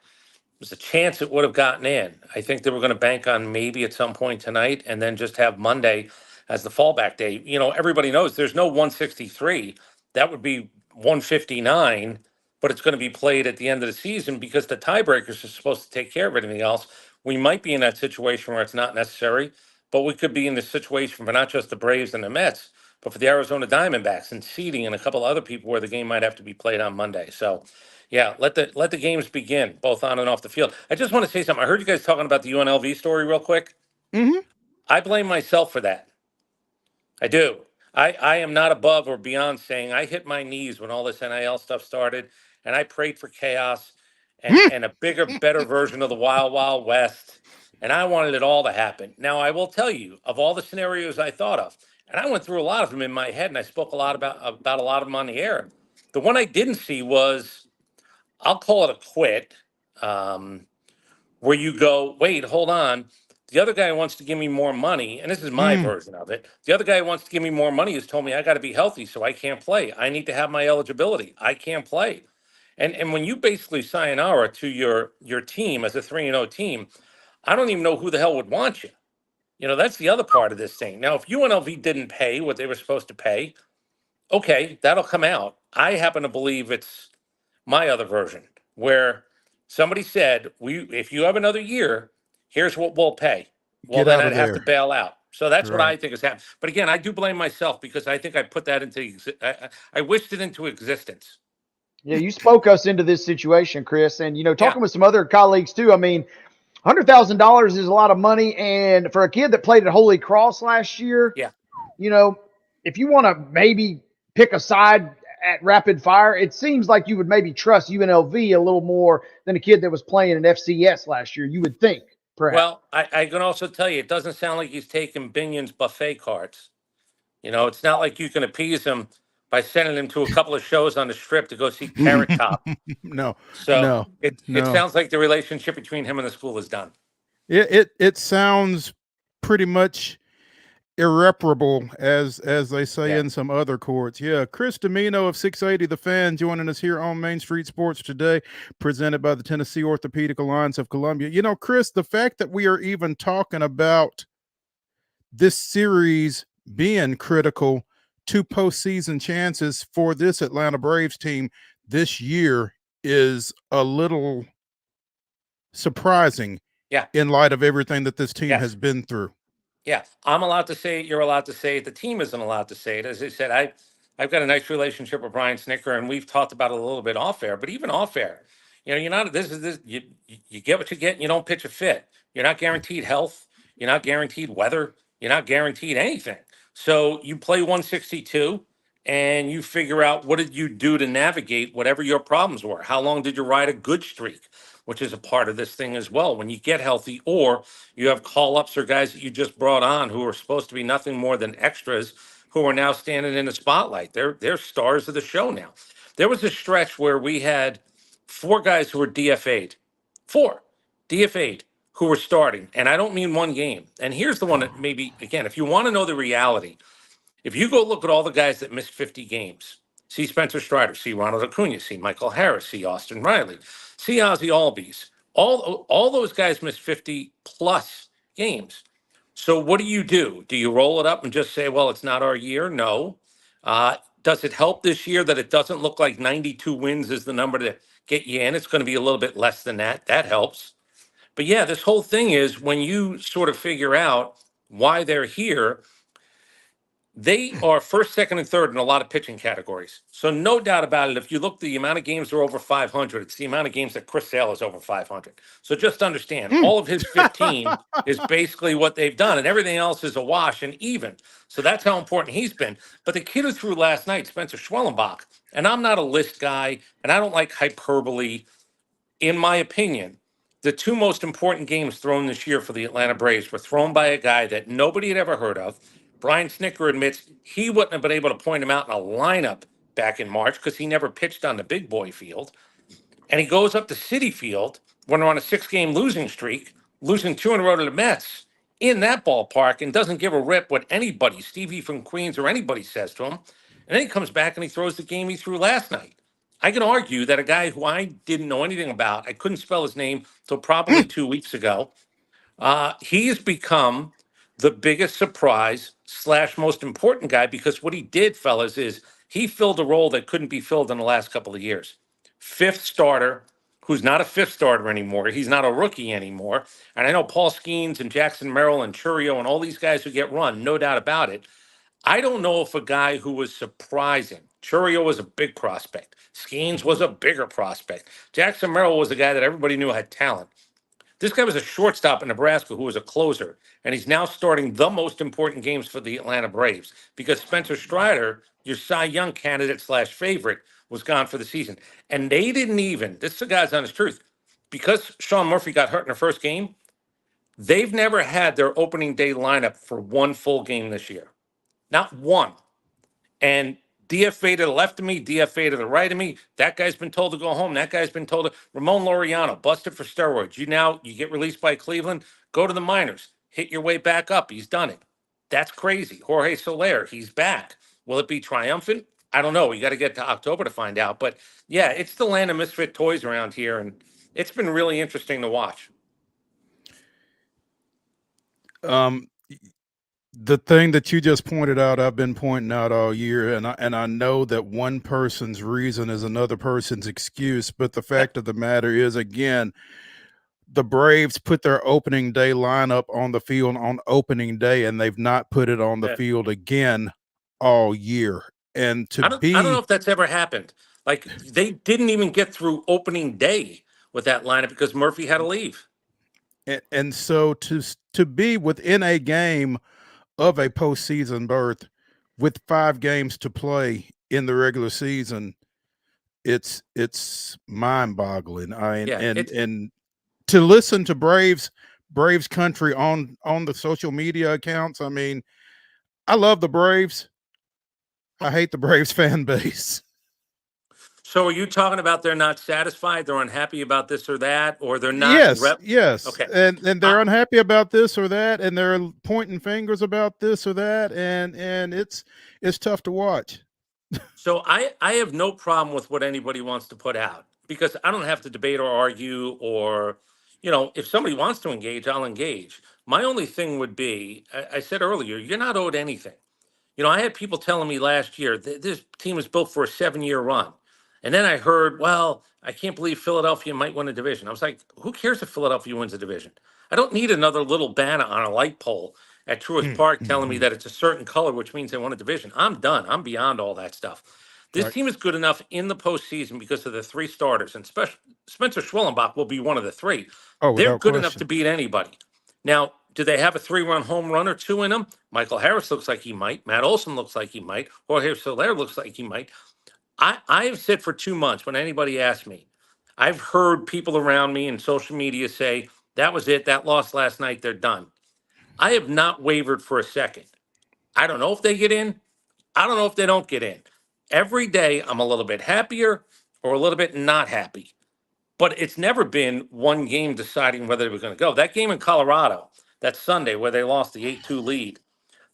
there's a chance it would have gotten in. I think they were going to bank on maybe at some point tonight and then just have Monday as the fallback day. Everybody knows there's no 163. That would be 159, but it's going to be played at the end of the season because the tiebreakers are supposed to take care of everything else. We might be in that situation where it's not necessary, but we could be in this situation for not just the Braves and the Mets, but for the Arizona Diamondbacks and seeding and a couple other people where the game might have to be played on Monday. So, yeah, let the games begin, both on and off the field. I just want to say something. I heard you guys talking about the UNLV story real quick. Mm-hmm. I blame myself for that. I do. I am not above or beyond saying I hit my knees when all this NIL stuff started, and I prayed for chaos and a bigger, better version of the Wild Wild West, and I wanted it all to happen. Now, I will tell you, of all the scenarios I thought of, and I went through a lot of them in my head, and I spoke a lot about a lot of them on the air. The one I didn't see was, I'll call it a quit, where you go, wait, hold on. The other guy wants to give me more money, and this is my version of it. The other guy who wants to give me more money has told me I got to be healthy, so I can't play. I need to have my eligibility. I can't play. And when you basically sayonara to your team as a 3-0 team, I don't even know who the hell would want you. That's the other part of this thing. Now, if UNLV didn't pay what they were supposed to pay, okay, that'll come out. I happen to believe it's my other version, where somebody said, if you have another year, here's what we'll pay. Well, Get then out I'd of have to there. bail out. So that's what Right. I think has happened. But again, I do blame myself because I think I put that into, I wished it into existence. Yeah, you spoke us into this situation, Chris. And, talking Yeah. with some other colleagues too, I mean, $100,000 is a lot of money. And for a kid that played at Holy Cross last year, Yeah. if you want to maybe pick a side at rapid fire, it seems like you would maybe trust UNLV a little more than a kid that was playing in FCS last year. You would think, perhaps. Well, I can also tell you, it doesn't sound like he's taking Binion's buffet cards. It's not like you can appease him by sending him to a couple of shows on the strip to go see Carrot Top. No, So no, it sounds like the relationship between him and the school is done. It sounds pretty much irreparable, as they say in some other courts. Yeah, Chris DIMINO of 680 The Fan joining us here on Main Street Sports today, presented by the Tennessee Orthopedic Alliance of Columbia. Chris, the fact that we are even talking about this series being critical to postseason chances for this Atlanta Braves team this year is a little surprising. Yeah. In light of everything that this team Yes. has been through. Yeah, I'm allowed to say it. You're allowed to say it. The team isn't allowed to say it. As I said, I've got a nice relationship with Brian Snicker, and we've talked about it a little bit off air. But even off air, you're not. You get what you get, and you don't pitch a fit. You're not guaranteed health. You're not guaranteed weather. You're not guaranteed anything. So you play 162, and you figure out what did you do to navigate whatever your problems were. How long did you ride a good streak, which is a part of this thing as well. When you get healthy, or you have call-ups or guys that you just brought on who are supposed to be nothing more than extras, who are now standing in the spotlight. They're stars of the show now. There was a stretch where we had 4 guys who were DFA'd. 4 DFA'd who were starting. And I don't mean one game. And here's the one that maybe, again, if you want to know the reality, if you go look at all the guys that missed 50 games, see Spencer Strider, see Ronald Acuna, see Michael Harris, see Austin Riley, see Ozzie Albies. All those guys missed 50 plus games. So what do? Do you roll it up and just say, well, it's not our year? No. Does it help this year that it doesn't look like 92 wins is the number to get you in? It's going to be a little bit less than that. That helps. But yeah, this whole thing is when you sort of figure out why they're here, they are first, second, and third in a lot of pitching categories. So no doubt about it, if you look the amount of games that are over 500, it's the amount of games that Chris Sale is over 500. So just understand, all of his 15 is basically what they've done, and everything else is a wash and even. So that's how important he's been. But the kid who threw last night, Spencer Schwellenbach, and I'm not a list guy, and I don't like hyperbole. In my opinion, the 2 most important games thrown this year for the Atlanta Braves were thrown by a guy that nobody had ever heard of. Brian Snicker admits he wouldn't have been able to point him out in a lineup back in March because he never pitched on the big boy field. And he goes up to Citi Field when they're on a 6-game losing streak, losing 2 in a row to the Mets in that ballpark, and doesn't give a rip what anybody, Stevie from Queens or anybody, says to him. And then he comes back and he throws the game he threw last night. I can argue that a guy who I didn't know anything about, I couldn't spell his name till probably 2 weeks ago, he has become the biggest surprise / most important guy, because what he did, fellas, is he filled a role that couldn't be filled in the last couple of years. 5th starter, who's not a 5th starter anymore. He's not a rookie anymore. And I know Paul Skeens and Jackson Merrill and Churio and all these guys who get run, no doubt about it. I don't know if a guy who was surprising, Churio was a big prospect. Skeens was a bigger prospect. Jackson Merrill was a guy that everybody knew had talent. This guy was a shortstop in Nebraska who was a closer, and he's now starting the most important games for the Atlanta Braves because Spencer Strider, your Cy Young candidate / favorite, was gone for the season. And they didn't even, this is the guy's honest truth, because Sean Murphy got hurt in the first game, they've never had their opening day lineup for 1 full game this year. Not one. And DFA to the left of me, DFA to the right of me. That guy's been told to go home. That guy's been told to. Ramon Laureano, busted for steroids. You get released by Cleveland, go to the minors, hit your way back up. He's done it. That's crazy. Jorge Soler, he's back. Will it be triumphant? I don't know. We got to get to October to find out. But yeah, it's the land of misfit toys around here, and it's been really interesting to watch. The thing that you just pointed out, I've been pointing out all year, and I know that one person's reason is another person's excuse, but the fact of the matter is, again, the Braves put their opening day lineup on the field on opening day, and they've not put it on the field again all year. And I don't know if that's ever happened. Like, they didn't even get through opening day with that lineup because Murphy had to leave. And so to be within a game of a postseason berth with 5 games to play in the regular season, it's mind-boggling. Yeah, And to listen to Braves country on the social media accounts. I mean, I love the Braves. I hate the Braves fan base. So are you talking about they're not satisfied, they're unhappy about this or that, or they're not Yes, yes, Okay. and they're unhappy about this or that, and they're pointing fingers about this or that, and it's tough to watch. So I have no problem with what anybody wants to put out because I don't have to debate or argue or, if somebody wants to engage, I'll engage. My only thing would be, I said earlier, you're not owed anything. I had people telling me last year that this team was built for a 7-year run. And then I heard, well, I can't believe Philadelphia might win a division. I was like, who cares if Philadelphia wins a division? I don't need another little banner on a light pole at Truist Park telling me that it's a certain color, which means they won a division. I'm done. I'm beyond all that stuff. This Right. team is good enough in the postseason because of the three starters, and Spencer Schwellenbach will be one of the three. Oh, They're without good enough question. to beat anybody. Now, do they have a 3-run home run or two in them? Michael Harris looks like he might. Matt Olson looks like he might. Jorge Soler looks like he might. I've said for 2 months when anybody asks me, I've heard people around me in social media say, that was it. That loss last night. They're done. I have not wavered for a second. I don't know if they get in. I don't know if they don't get in. Every day I'm a little bit happier or a little bit not happy. But it's never been one game deciding whether they were going to go. That game in Colorado, that Sunday where they lost the 8-2 lead,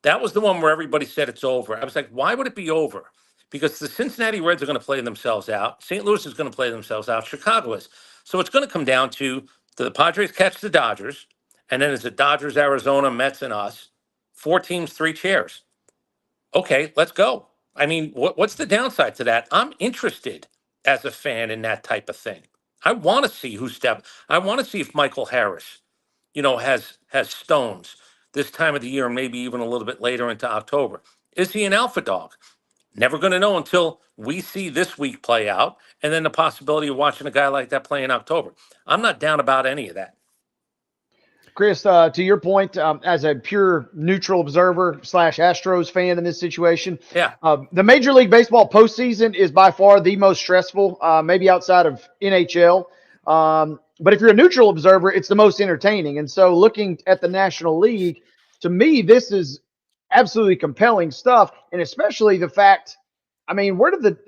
that was the one where everybody said it's over. I was like, why would it be over? Because the Cincinnati Reds are going to play themselves out. St. Louis is going to play themselves out. Chicago is. So it's going to come down to, do the Padres catch the Dodgers? And then is it Dodgers, Arizona, Mets, and us? 4 teams, 3 chairs. Okay, let's go. I mean, what's the downside to that? I'm interested as a fan in that type of thing. I want to see I want to see if Michael Harris, has stones this time of the year and maybe even a little bit later into October. Is he an alpha dog? Never going to know until we see this week play out and then the possibility of watching a guy like that play in October. I'm not down about any of that. Chris, to your point, as a pure neutral observer / Astros fan in this situation, Yeah. The Major League Baseball postseason is by far the most stressful, maybe outside of NHL. But if you're a neutral observer, it's the most entertaining. And so looking at the National League, to me, this is absolutely compelling stuff. And especially the fact, I mean,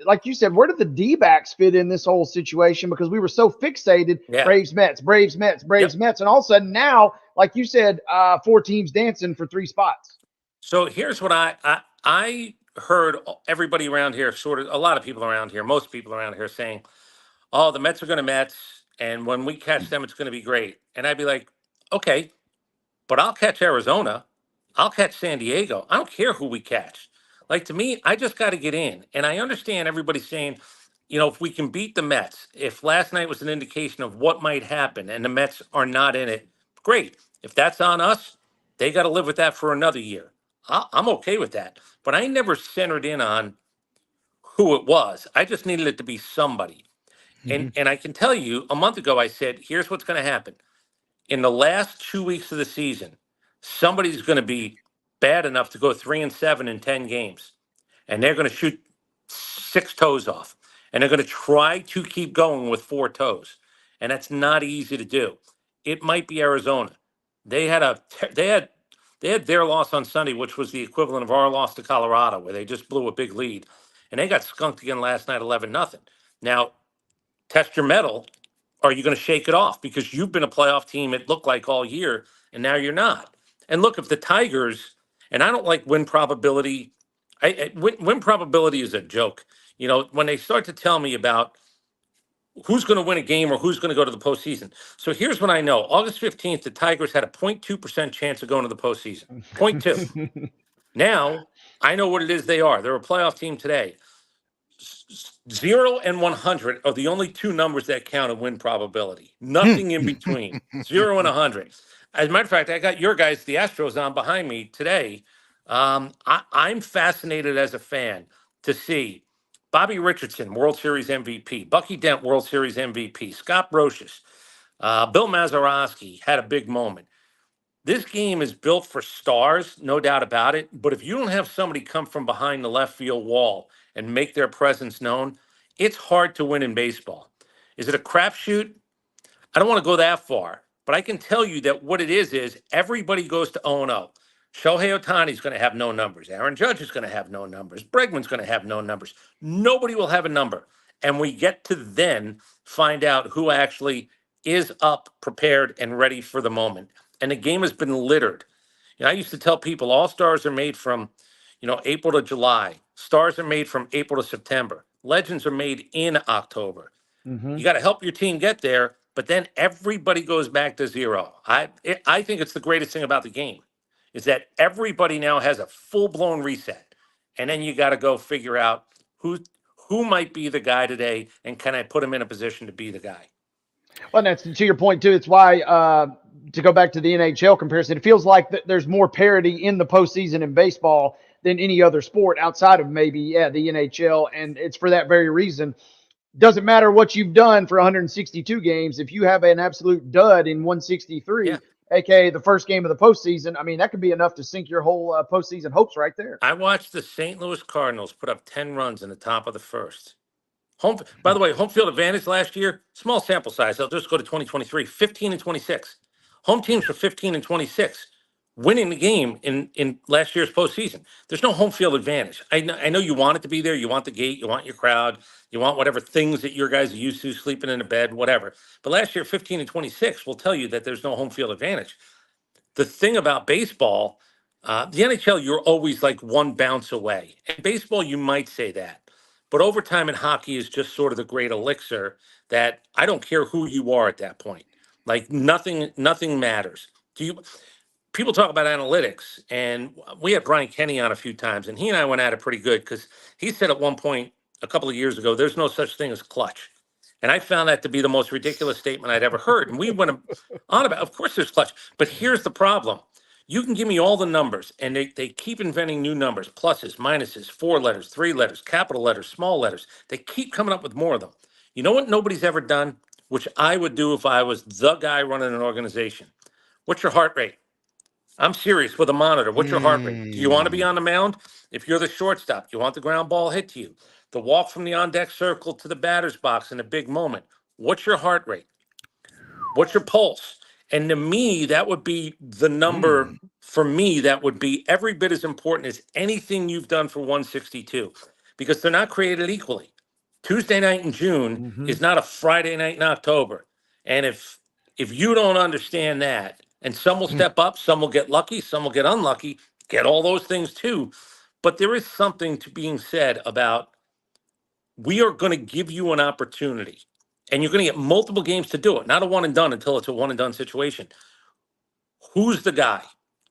like you said, where did the D-backs fit in this whole situation? Because we were so fixated, Yeah. Braves, Mets, Braves, Mets, Braves, Mets. And all of a sudden now, like you said, 4 teams dancing for 3 spots. So here's what I heard everybody around here, a lot of people around here, most people around here saying, oh, the Mets are going to Mets, and when we catch them, it's going to be great. And I'd be like, okay, but I'll catch Arizona. I'll catch San Diego. I don't care who we catch. Like, to me, I just got to get in. And I understand everybody saying, if we can beat the Mets, if last night was an indication of what might happen and the Mets are not in it, great. If that's on us, they got to live with that for another year. I'm okay with that. But I never centered in on who it was. I just needed it to be somebody. And I can tell you, a month ago, I said, here's what's going to happen. In the last 2 weeks of the season, somebody's going to be bad enough to go 3-7 in 10 games. And they're going to shoot 6 toes off. And they're going to try to keep going with 4 toes. And that's not easy to do. It might be Arizona. They had their loss on Sunday, which was the equivalent of our loss to Colorado, where they just blew a big lead. And they got skunked again last night, 11-0. Now, test your mettle. Are you going to shake it off? Because you've been a playoff team, it looked like, all year, and now you're not. And look, if the Tigers, and I don't like win probability, win probability is a joke. When they start to tell me about who's going to win a game or who's going to go to the postseason. So here's what I know. August 15th, the Tigers had a 0.2% chance of going to the postseason. 0.2. Now, I know what it is they are. They're a playoff team today. 0 and 100 are the only 2 numbers that count in win probability. Nothing in between. 0 and 100. As a matter of fact, I got your guys, the Astros, on behind me today. I'm fascinated as a fan to see Bobby Richardson, World Series MVP, Bucky Dent, World Series MVP, Scott Brocious, Bill Mazeroski had a big moment. This game is built for stars, no doubt about it. But if you don't have somebody come from behind the left field wall and make their presence known, it's hard to win in baseball. Is it a crapshoot? I don't want to go that far, but I can tell you that what it is everybody goes to 0-0. Shohei Ohtani's going to have no numbers. Aaron Judge is going to have no numbers. Bregman's going to have no numbers. Nobody will have a number. And we get to then find out who actually is up, prepared, and ready for the moment. And the game has been littered. I used to tell people all stars are made from, April to July. Stars are made from April to September. Legends are made in October. Mm-hmm. You got to help your team get there, but then everybody goes back to zero. I think it's the greatest thing about the game is that everybody now has a full-blown reset. And then you got to go figure out who might be the guy today, and can I put him in a position to be the guy? Well, that's to your point, too. It's why, to go back to the NHL comparison, it feels like there's more parity in the postseason in baseball than any other sport outside of maybe, the NHL. And it's for that very reason. Doesn't matter what you've done for 162 games. If you have an absolute dud in 163, aka the first game of the postseason, I mean, that could be enough to sink your whole postseason hopes right there. I watched the St. Louis Cardinals put up 10 runs in the top of the first. By the way, home field advantage last year, small sample size. I'll just go to 2023, 15-26. Home teams were 15-26, winning the game in last year's postseason. There's no home field advantage. I know you want it to be there. You want the gate. You want your crowd. You want whatever things that your guys are used to, sleeping in a bed, whatever. But last year, 15-26 will tell you that there's no home field advantage. The thing about baseball, the NHL, you're always like one bounce away. In baseball, you might say that. But overtime in hockey is just sort of the great elixir that I don't care who you are at that point. Like nothing matters. People talk about analytics, and we had Brian Kenny on a few times, and he and I went at it pretty good because he said at one point a couple of years ago, there's no such thing as clutch. And I found that to be the most ridiculous statement I'd ever heard. And we went on about, of course there's clutch, but here's the problem. You can give me all the numbers, and they keep inventing new numbers, pluses, minuses, 4 letters, 3 letters, capital letters, small letters. They keep coming up with more of them. You know what nobody's ever done, which I would do if I was the guy running an organization? What's your heart rate? I'm serious, with a monitor. What's your heart rate? Do you want to be on the mound? If you're the shortstop, you want the ground ball hit to you. The walk from the on-deck circle to the batter's box in a big moment. What's your heart rate? What's your pulse? And to me, that would be the number, for me, that would be every bit as important as anything you've done for 162, because they're not created equally. Tuesday night in June is not a Friday night in October. And if you don't understand that, and some will step up, some will get lucky, some will get unlucky, get all those things too. But there is something to being said about, we are going to give you an opportunity. And you're going to get multiple games to do it, not a one and done until it's a one and done situation. Who's the guy?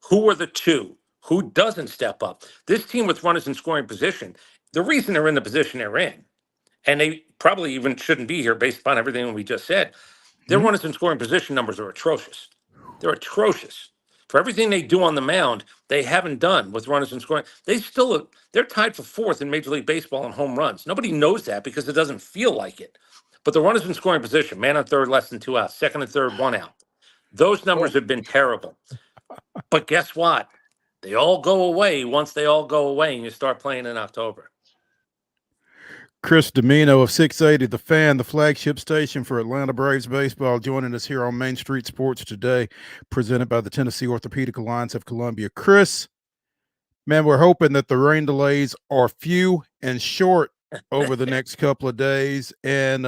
Who are the two? Who doesn't step up? This team with runners in scoring position, the reason they're in the position they're in, and they probably even shouldn't be here based upon everything we just said, their runners in scoring position numbers are atrocious. They're atrocious. For everything they do on the mound, they haven't done with runners in scoring. They're tied for 4th in Major League Baseball in home runs. Nobody knows that because it doesn't feel like it. But the runners in scoring position, man on third, less than 2 outs, second and third, 1 out. Those numbers have been terrible. But guess what? They all go away once they all go away and you start playing in October. Chris DIMINO of 680 The Fan, the flagship station for Atlanta Braves baseball, joining us here on Main Street Sports today, presented by the Tennessee Orthopedic Alliance of Columbia. Chris, man, we're hoping that the rain delays are few and short over the next couple of days, and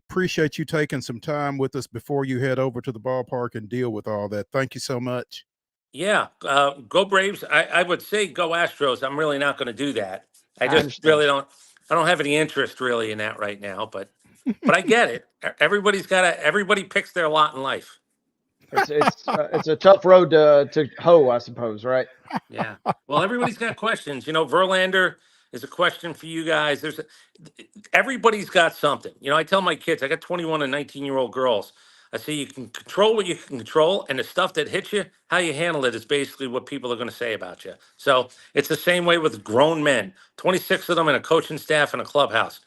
appreciate you taking some time with us before you head over to the ballpark and deal with all that. Thank you so much. Yeah, go Braves. I would say go Astros. I'm really not going to do that. I don't have any interest really in that right now, but I get it. Everybody picks their lot in life. It's a tough road to hoe, I suppose, right? Yeah. Well, everybody's got questions. Verlander is a question for you guys. Everybody's got something. I tell my kids, I got 21 and 19-year-old girls. I say you can control what you can control, and the stuff that hits you, how you handle it is basically what people are going to say about you. So it's the same way with grown men, 26 of them in a coaching staff and a clubhouse.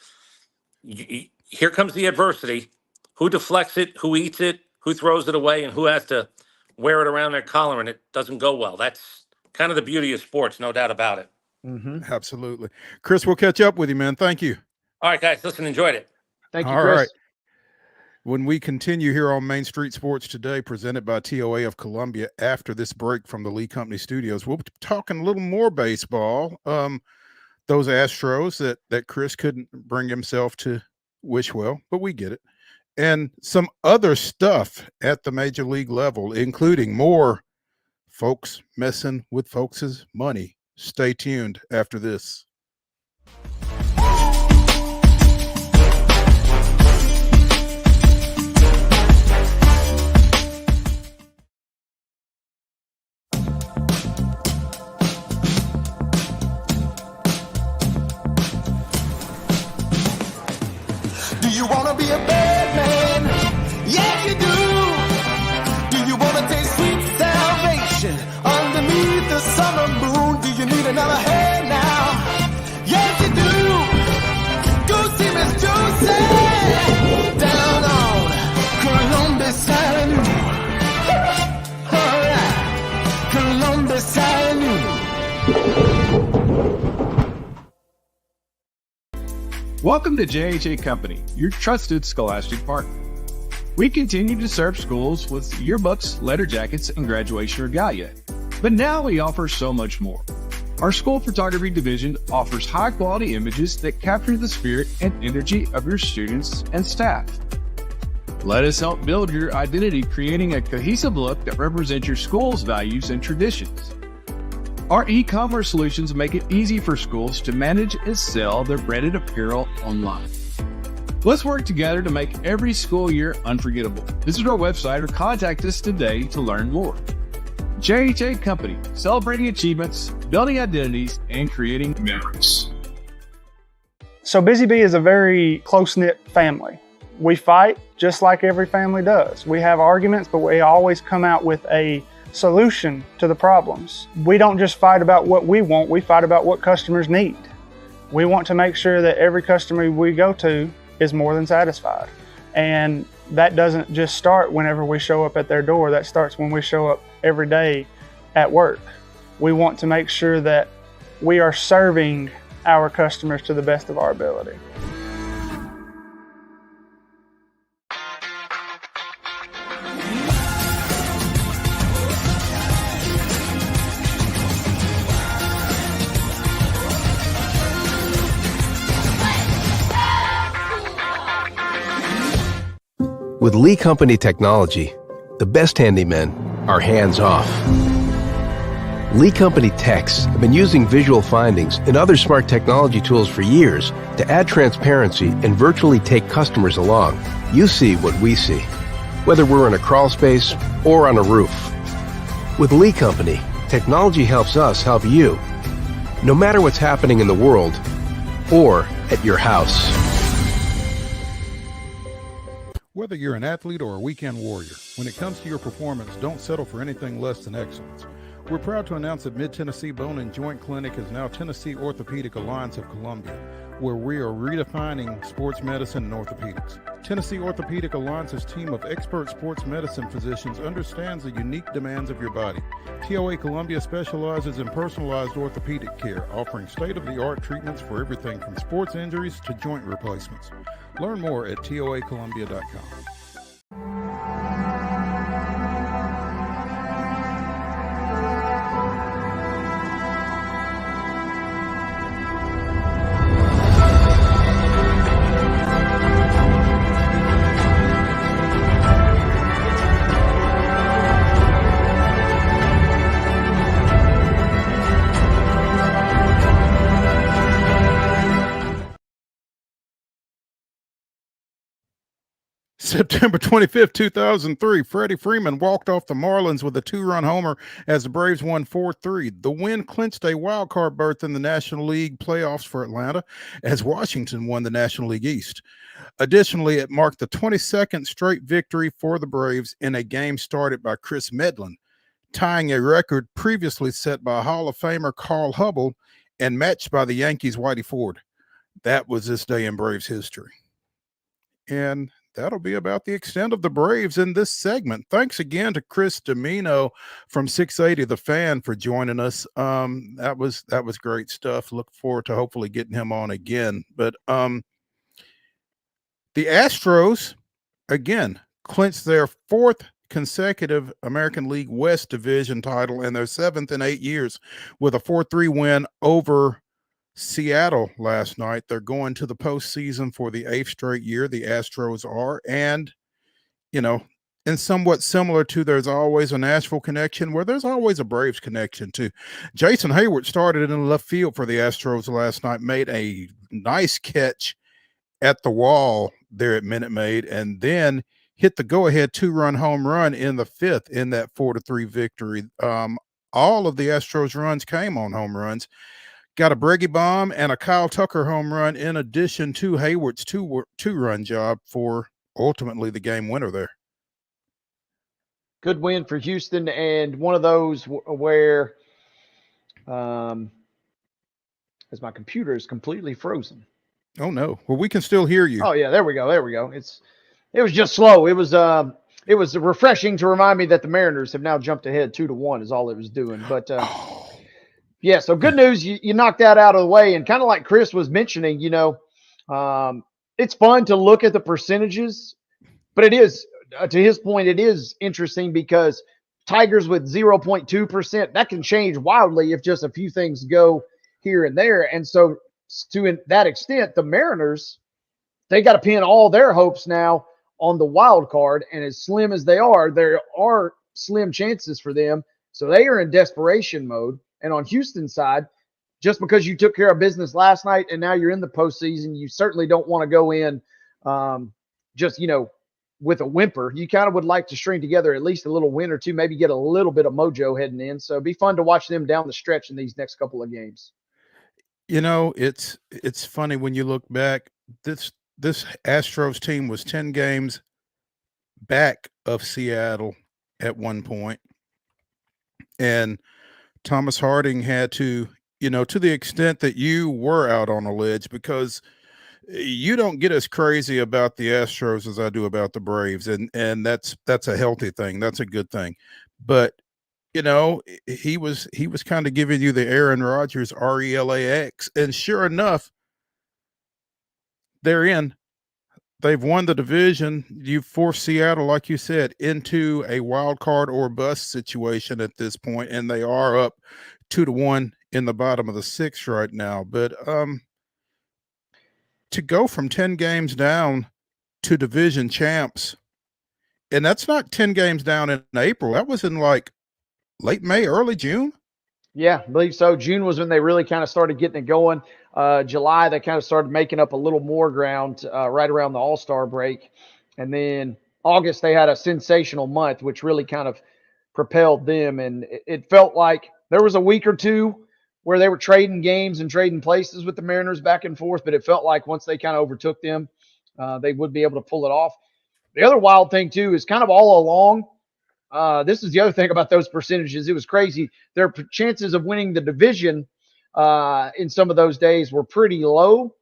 Here comes the adversity. Who deflects it, who eats it, who throws it away, and who has to wear it around their collar and it doesn't go well. That's kind of the beauty of sports, no doubt about it. Absolutely. Chris, we'll catch up with you, man. Thank you. All right, guys, listen, enjoyed it. Thank you, All Chris. right. When we continue here on Main Street Sports Today, presented by TOA of Columbia, after this break from the Lee Company Studios, we'll be talking a little more baseball. Those Astros that Chris couldn't bring himself to wish well, but we get it. And some other stuff at the major league level, including more folks messing with folks' money. Stay tuned after this. Do you want to be a bad man? Yes, you do. Do you want to taste sweet salvation underneath the summer moon? Do you need another hand now? Yes, you do. Go see Miss Josie down on Columbus Avenue. All right, Columbus Avenue. Welcome to JHA Company, your trusted scholastic partner. We continue to serve schools with yearbooks, letter jackets, and graduation regalia. But now we offer so much more. Our school photography division offers high-quality images that capture the spirit and energy of your students and staff. Let us help build your identity, creating a cohesive look that represents your school's values and traditions. Our e-commerce solutions make it easy for schools to manage and sell their branded apparel online. Let's work together to make every school year unforgettable. Visit our website or contact us today to learn more. JHA Company, celebrating achievements, building identities, and creating memories. So Busy Bee is a very close-knit family. We fight just like every family does. We have arguments, but we always come out with a solution to the problems. We don't just fight about what we want, we fight about what customers need. We want to make sure that every customer we go to is more than satisfied. And that doesn't just start whenever we show up at their door, that starts when we show up every day at work. We want to make sure that we are serving our customers to the best of our ability. With Lee Company technology, the best handymen are hands-off. Lee Company techs have been using visual findings and other smart technology tools for years to add transparency and virtually take customers along. You see what we see, whether we're in a crawl space or on a roof. With Lee Company, technology helps us help you, no matter what's happening in the world or at your house. Whether you're an athlete or a weekend warrior, when it comes to your performance, don't settle for anything less than excellence. We're proud to announce that Mid-Tennessee Bone and Joint Clinic is now Tennessee Orthopedic Alliance of Columbia, where we are redefining sports medicine and orthopedics. Tennessee Orthopedic Alliance's team of expert sports medicine physicians understands the unique demands of your body. TOA Columbia specializes in personalized orthopedic care, offering state-of-the-art treatments for everything from sports injuries to joint replacements. Learn more at toacolumbia.com. September 25th, 2003, Freddie Freeman walked off the Marlins with a two-run homer as the Braves won 4-3. The win clinched a wild card berth in the National League playoffs for Atlanta as Washington won the National League East. Additionally, it marked the 22nd straight victory for the Braves in a game started by Chris Medlin, tying a record previously set by Hall of Famer Carl Hubble and matched by the Yankees' Whitey Ford. That was this day in Braves history. And that'll be about the extent of the Braves in this segment. Thanks again to Chris DiMino from 680 The Fan for joining us. That was great stuff. Look forward to hopefully getting him on again. But the Astros again clinched their fourth consecutive American League West Division title and their seventh in 8 years with a 4-3 win over Seattle last night. They're going to the postseason for the 8th straight year. The Astros are, and and somewhat similar to there's always a Nashville connection, where there's always a Braves connection too. Jason Hayward started in left field for the Astros last night, made a nice catch at the wall there at Minute Maid, and then hit the go-ahead 2-run home run in the 5th in that 4-3 victory. All of the Astros runs came on home runs. Got a Breggy bomb and a Kyle Tucker home run in addition to Hayward's two-run job for ultimately the game winner there. Good win for Houston, and one of those where as my computer is completely frozen. Oh no. Well, we can still hear you. Oh yeah, there we go. It was just slow. It was refreshing to remind me that the Mariners have now jumped ahead 2-1 is all it was doing. But yeah, so good news. You knocked that out of the way. And kind of like Chris was mentioning, it's fun to look at the percentages, but it is, to his point, it is interesting because Tigers with 0.2%, that can change wildly if just a few things go here and there. And so to that extent, the Mariners, they got to pin all their hopes now on the wild card. And as slim as they are, there are slim chances for them. So they are in desperation mode. And on Houston's side, just because you took care of business last night and now you're in the postseason, you certainly don't want to go in with a whimper. You kind of would like to string together at least a little win or two, maybe get a little bit of mojo heading in. So it'd be fun to watch them down the stretch in these next couple of games. It's funny when you look back. This Astros team was 10 games back of Seattle at one point, and Thomas Harding had to, to the extent that you were out on a ledge, because you don't get as crazy about the Astros as I do about the Braves, and that's a healthy thing. That's a good thing. But he was kind of giving you the Aaron Rodgers RELAX, and sure enough, they're in. They've won the division. You forced Seattle, like you said, into a wild card or bust situation at this point, and they are up 2-1 in the bottom of the 6th right now. But to go from 10 games down to division champs, and that's not 10 games down in April. That was in like late May, early June. Yeah, I believe so. June was when they really kind of started getting it going. July, they kind of started making up a little more ground right around the All-Star break. And then August, they had a sensational month, which really kind of propelled them. And it felt like there was a week or two where they were trading games and trading places with the Mariners back and forth. But it felt like once they kind of overtook them, they would be able to pull it off. The other wild thing, too, is kind of all along, this is the other thing about those percentages. It was crazy. Their chances of winning the division in some of those days were pretty low,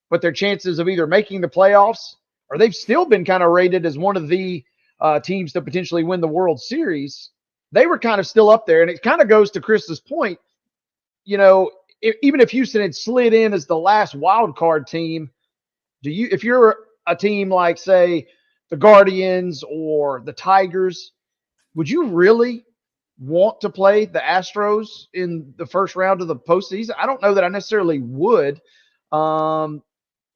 but their chances of either making the playoffs, or they've still been kind of rated as one of the teams to potentially win the World Series. They were kind of still up there. And it kind of goes to Chris's point. Even if Houston had slid in as the last wild card team, if you're a team like, say, the Guardians or the Tigers, would you really want to play the Astros in the first round of the postseason? I don't know that I necessarily would,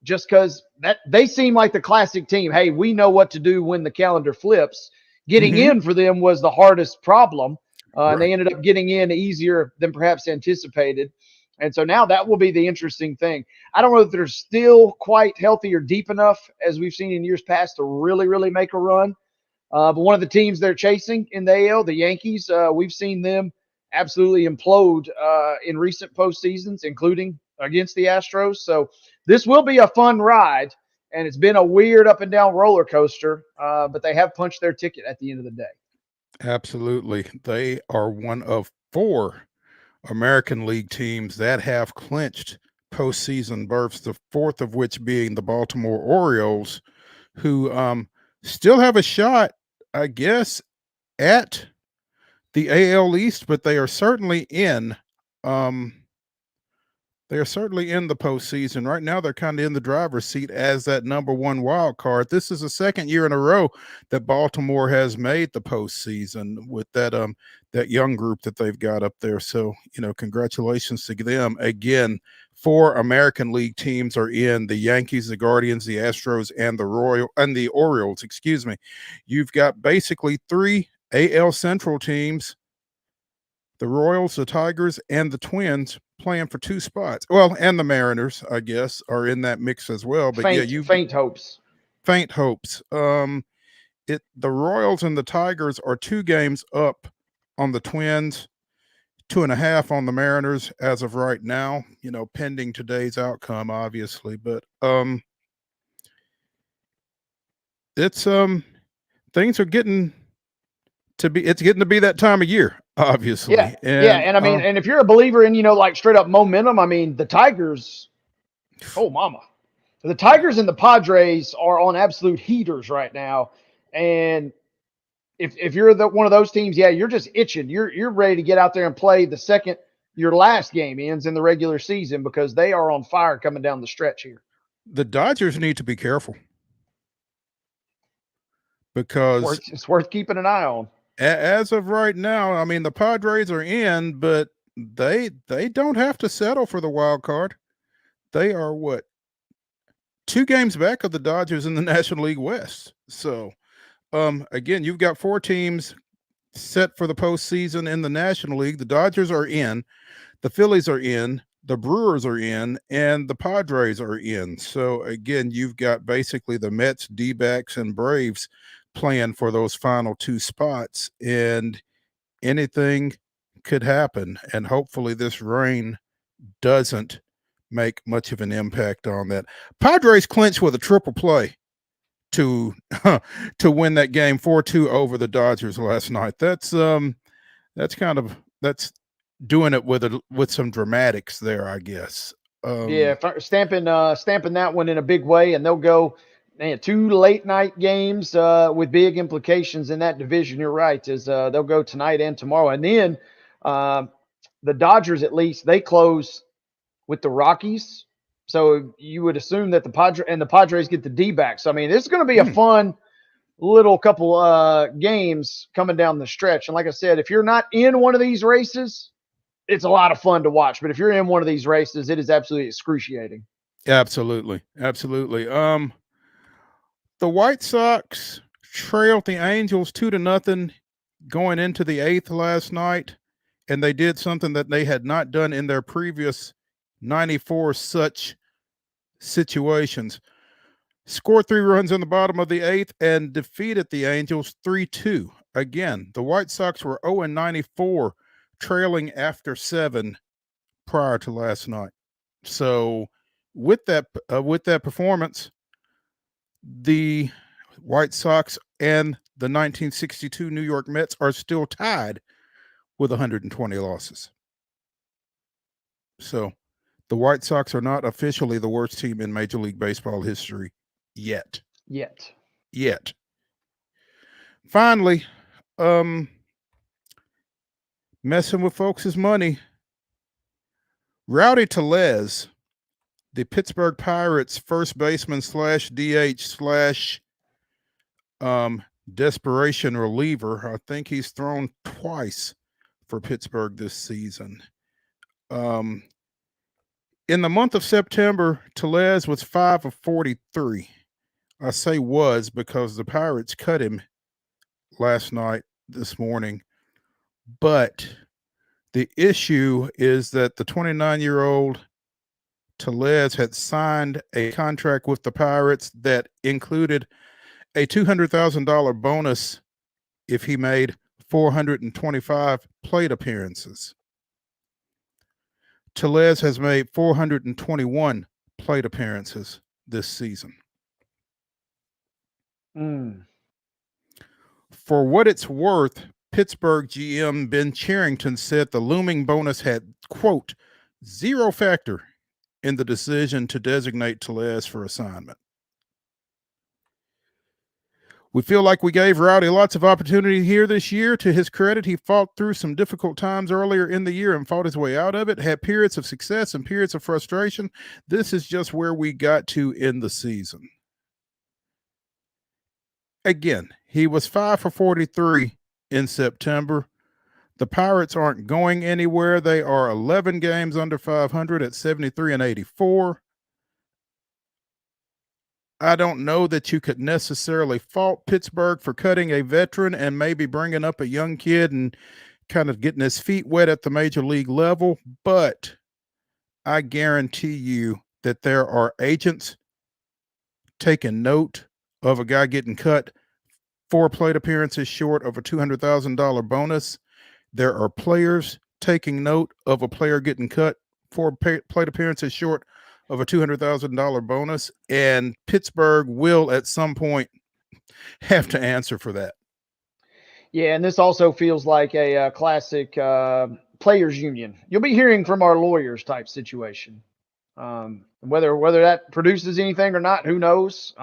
just because that they seem like the classic team. Hey, we know what to do when the calendar flips. Getting in for them was the hardest problem, and they ended up getting in easier than perhaps anticipated. And so now that will be the interesting thing. I don't know if they're still quite healthy or deep enough, as we've seen in years past, to really, really make a run. But one of the teams they're chasing in the AL, the Yankees, we've seen them absolutely implode in recent postseasons, including against the Astros. So this will be a fun ride, and it's been a weird up and down roller coaster, but they have punched their ticket at the end of the day. Absolutely. They are one of 4 American League teams that have clinched postseason berths, the 4th of which being the Baltimore Orioles, who still have a shot, I guess, at the AL East, but they are certainly in. Um, they are certainly in the postseason right now. They're kind of in the driver's seat as that number one wild card. This is the second year in a row that Baltimore has made the postseason with that young group that they've got up there. So congratulations to them again. 4 American League teams are in: the Yankees, the Guardians, the Astros, and the Orioles. Excuse me. You've got basically 3 AL Central teams: the Royals, the Tigers, and the Twins playing for 2 spots. Well, and the Mariners, I guess, are in that mix as well. But yeah, Faint hopes. Faint hopes. The Royals and the Tigers are 2 games up on the Twins, 2.5 on the Mariners as of right now. Pending today's outcome, obviously. But it's things are getting to be. It's getting to be that time of year, obviously. Yeah, and I mean, and if you're a believer in like straight up momentum, I mean, the Tigers. Oh, mama. The Tigers and the Padres are on absolute heaters right now, and if you're one of those teams, yeah, you're just itching. You're ready to get out there and play the second your last game ends in the regular season, because they are on fire coming down the stretch here. The Dodgers need to be careful, because it's worth keeping an eye on. As of right now, I mean, the Padres are in, but they don't have to settle for the wild card. They are 2 games back of the Dodgers in the National League West. So, again, you've got 4 teams set for the postseason in the National League. The Dodgers are in, the Phillies are in, the Brewers are in, and the Padres are in. So, again, you've got basically the Mets, D-backs, and Braves playing for those final 2 spots, and anything could happen. And hopefully this rain doesn't make much of an impact on that. Padres clinched with a triple play to win that game 4-2 over the Dodgers last night. That's doing it with some dramatics there, I guess. Stamping that one in a big way, and they'll go 2 late night games with big implications in that division. You're right, as they'll go tonight and tomorrow, and then the Dodgers, at least, they close with the Rockies. So you would assume that the Padres get the D-backs. I mean, it's going to be a fun little couple games coming down the stretch. And like I said, if you're not in one of these races, it's a lot of fun to watch. But if you're in one of these races, it is absolutely excruciating. Absolutely. The White Sox trailed the Angels 2-0 going into the 8th last night, and they did something that they had not done in their previous 94 such situations. Scored 3 runs in the bottom of the 8th and defeated the Angels 3-2. Again, the White Sox were 0-94, trailing after 7 prior to last night. So with that performance, the White Sox and the 1962 New York Mets are still tied with 120 losses. So the White Sox are not officially the worst team in Major League Baseball history yet. Finally, messing with folks' money. Rowdy Tellez, the Pittsburgh Pirates first baseman / DH / desperation reliever. I think he's thrown twice for Pittsburgh this season. In the month of September, Tellez was 5 of 43. I say was because the Pirates cut him this morning. But the issue is that the 29-year-old Tellez had signed a contract with the Pirates that included a $200,000 bonus if he made 425 plate appearances. Tellez has made 421 plate appearances this season. For what it's worth, Pittsburgh GM Ben Cherington said the looming bonus had, quote, zero factor in the decision to designate Tellez for assignment. We feel like we gave Rowdy lots of opportunity here this year. To his credit, he fought through some difficult times earlier in the year and fought his way out of it, had periods of success and periods of frustration. This is just where we got to in the season. Again, he was 5 for 43 in September. The Pirates aren't going anywhere. They are 11 games under 500 at 73 and 84. I don't know that you could necessarily fault Pittsburgh for cutting a veteran and maybe bringing up a young kid and kind of getting his feet wet at the major league level, but I guarantee you that there are agents taking note of a guy getting cut 4 plate appearances short of a $200,000 bonus. There are players taking note of a player getting cut 4 plate appearances short of a $200,000 bonus, and Pittsburgh will at some point have to answer for that. Yeah, and this also feels like a classic players union. You'll be hearing from our lawyers type situation. Whether that produces anything or not, who knows?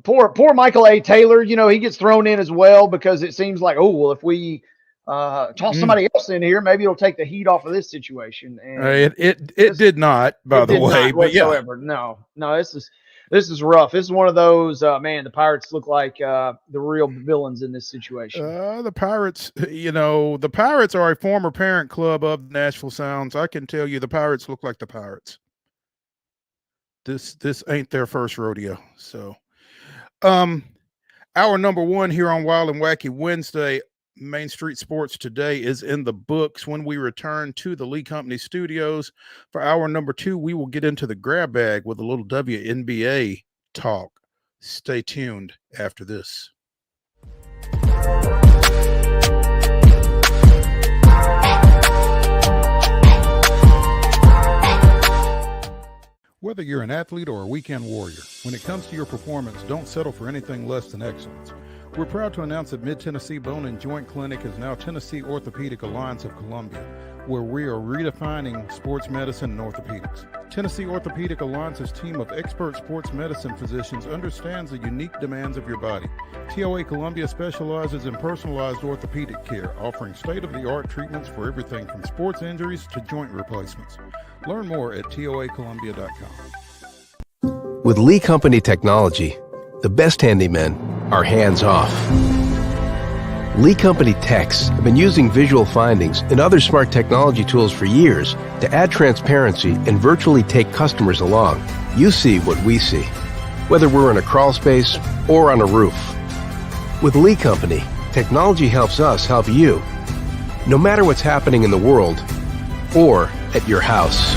Poor Michael A. Taylor, he gets thrown in as well because it seems like, if we toss somebody else in here, maybe it'll take the heat off of this situation. And it did not, by the way, but whatsoever. Yeah. No, this is rough. This is one of those, the Pirates look like the real villains in this situation. The Pirates, the Pirates are a former parent club of Nashville Sounds. I can tell you the Pirates look like the Pirates. This ain't their first rodeo. So, our number one here on Wild and Wacky Wednesday, Main Street Sports Today, is in the books. When we return to the Lee Company studios for hour number 2, we will get into the grab bag with a little WNBA talk. Stay tuned after this. Whether you're an athlete or a weekend warrior, when it comes to your performance, don't settle for anything less than excellence. We're proud to announce that Mid-Tennessee Bone and Joint Clinic is now Tennessee Orthopedic Alliance of Columbia, where we are redefining sports medicine and orthopedics. Tennessee Orthopedic Alliance's team of expert sports medicine physicians understands the unique demands of your body. TOA Columbia specializes in personalized orthopedic care, offering state-of-the-art treatments for everything from sports injuries to joint replacements. Learn more at toacolumbia.com. With Lee Company technology, the best handymen are hands-off. Lee Company techs have been using visual findings and other smart technology tools for years to add transparency and virtually take customers along. You see what we see, whether we're in a crawl space or on a roof. With Lee Company, technology helps us help you, no matter what's happening in the world or at your house.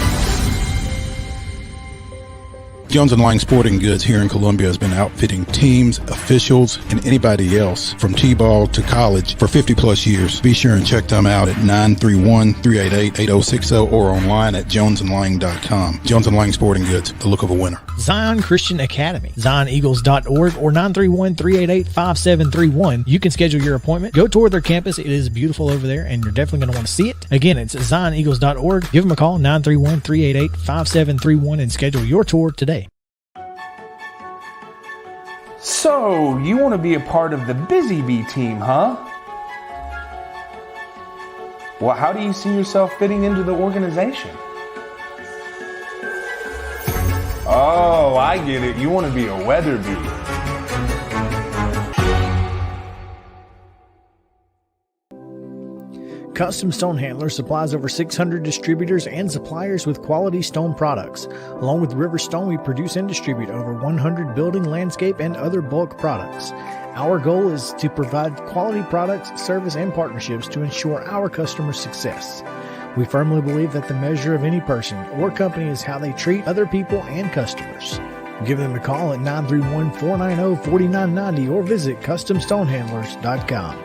Jones & Lang Sporting Goods here in Columbia has been outfitting teams, officials, and anybody else from T-ball to college for 50 plus years. Be sure and check them out at 931-388-8060 or online at jonesandlang.com. Jones & Lang Sporting Goods, the look of a winner. Zion Christian Academy, zioneagles.org or 931-388-5731. You can schedule your appointment. Go tour their campus. It is beautiful over there, and you're definitely going to want to see it. Again, it's zioneagles.org. Give them a call, 931-388-5731, and schedule your tour today. So, you want to be a part of the Busy Bee team, huh? Well, how do you see yourself fitting into the organization? Oh, I get it. You want to be a weather bee. Custom Stone Handler supplies over 600 distributors and suppliers with quality stone products. Along with River Stone, we produce and distribute over 100 building, landscape, and other bulk products. Our goal is to provide quality products, service, and partnerships to ensure our customers' success. We firmly believe that the measure of any person or company is how they treat other people and customers. Give them a call at 931-490-4990 or visit CustomStonehandlers.com.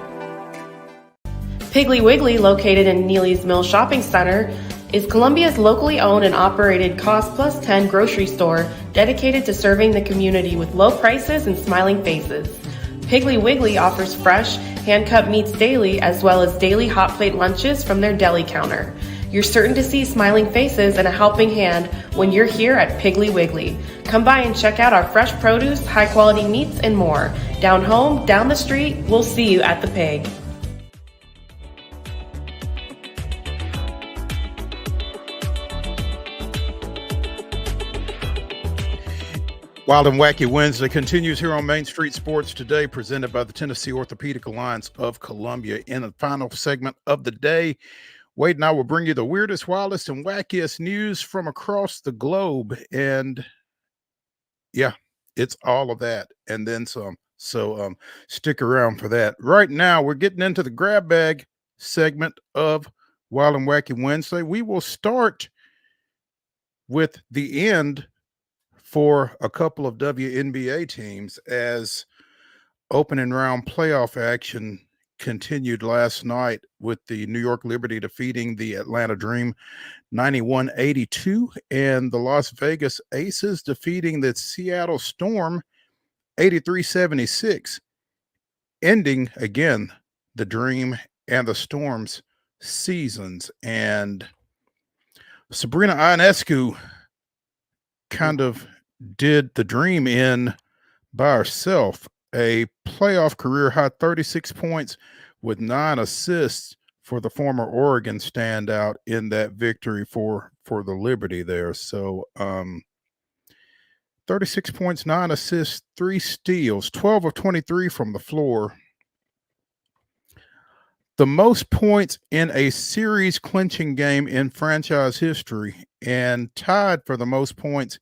Piggly Wiggly, located in Neely's Mill Shopping Center, is Columbia's locally owned and operated Cost Plus 10 grocery store dedicated to serving the community with low prices and smiling faces. Piggly Wiggly offers fresh, hand-cut meats daily as well as daily hot plate lunches from their deli counter. You're certain to see smiling faces and a helping hand when you're here at Piggly Wiggly. Come by and check out our fresh produce, high-quality meats, and more. Down home, down the street, we'll see you at the Pig. Wild and Wacky Wednesday continues here on Main Street Sports Today, presented by the Tennessee Orthopedic Alliance of Columbia. In the final segment of the day, Wade and I will bring you the weirdest, wildest, and wackiest news from across the globe. And yeah, it's all of that and then some. So stick around for that. Right now, we're getting into the grab bag segment of Wild and Wacky Wednesday. We will start with the end for a couple of WNBA teams as opening round playoff action continued last night with the New York Liberty defeating the Atlanta Dream 91-82 and the Las Vegas Aces defeating the Seattle Storm 83-76, ending again the Dream and the Storm's seasons. And Sabrina Ionescu kind of did the Dream in by herself, a playoff career high 36 points with 9 assists for the former Oregon standout in that victory for the Liberty there. So 36 points, 9 assists, 3 steals, 12 of 23 from the floor. The most points in a series clinching game in franchise history, and tied for the most points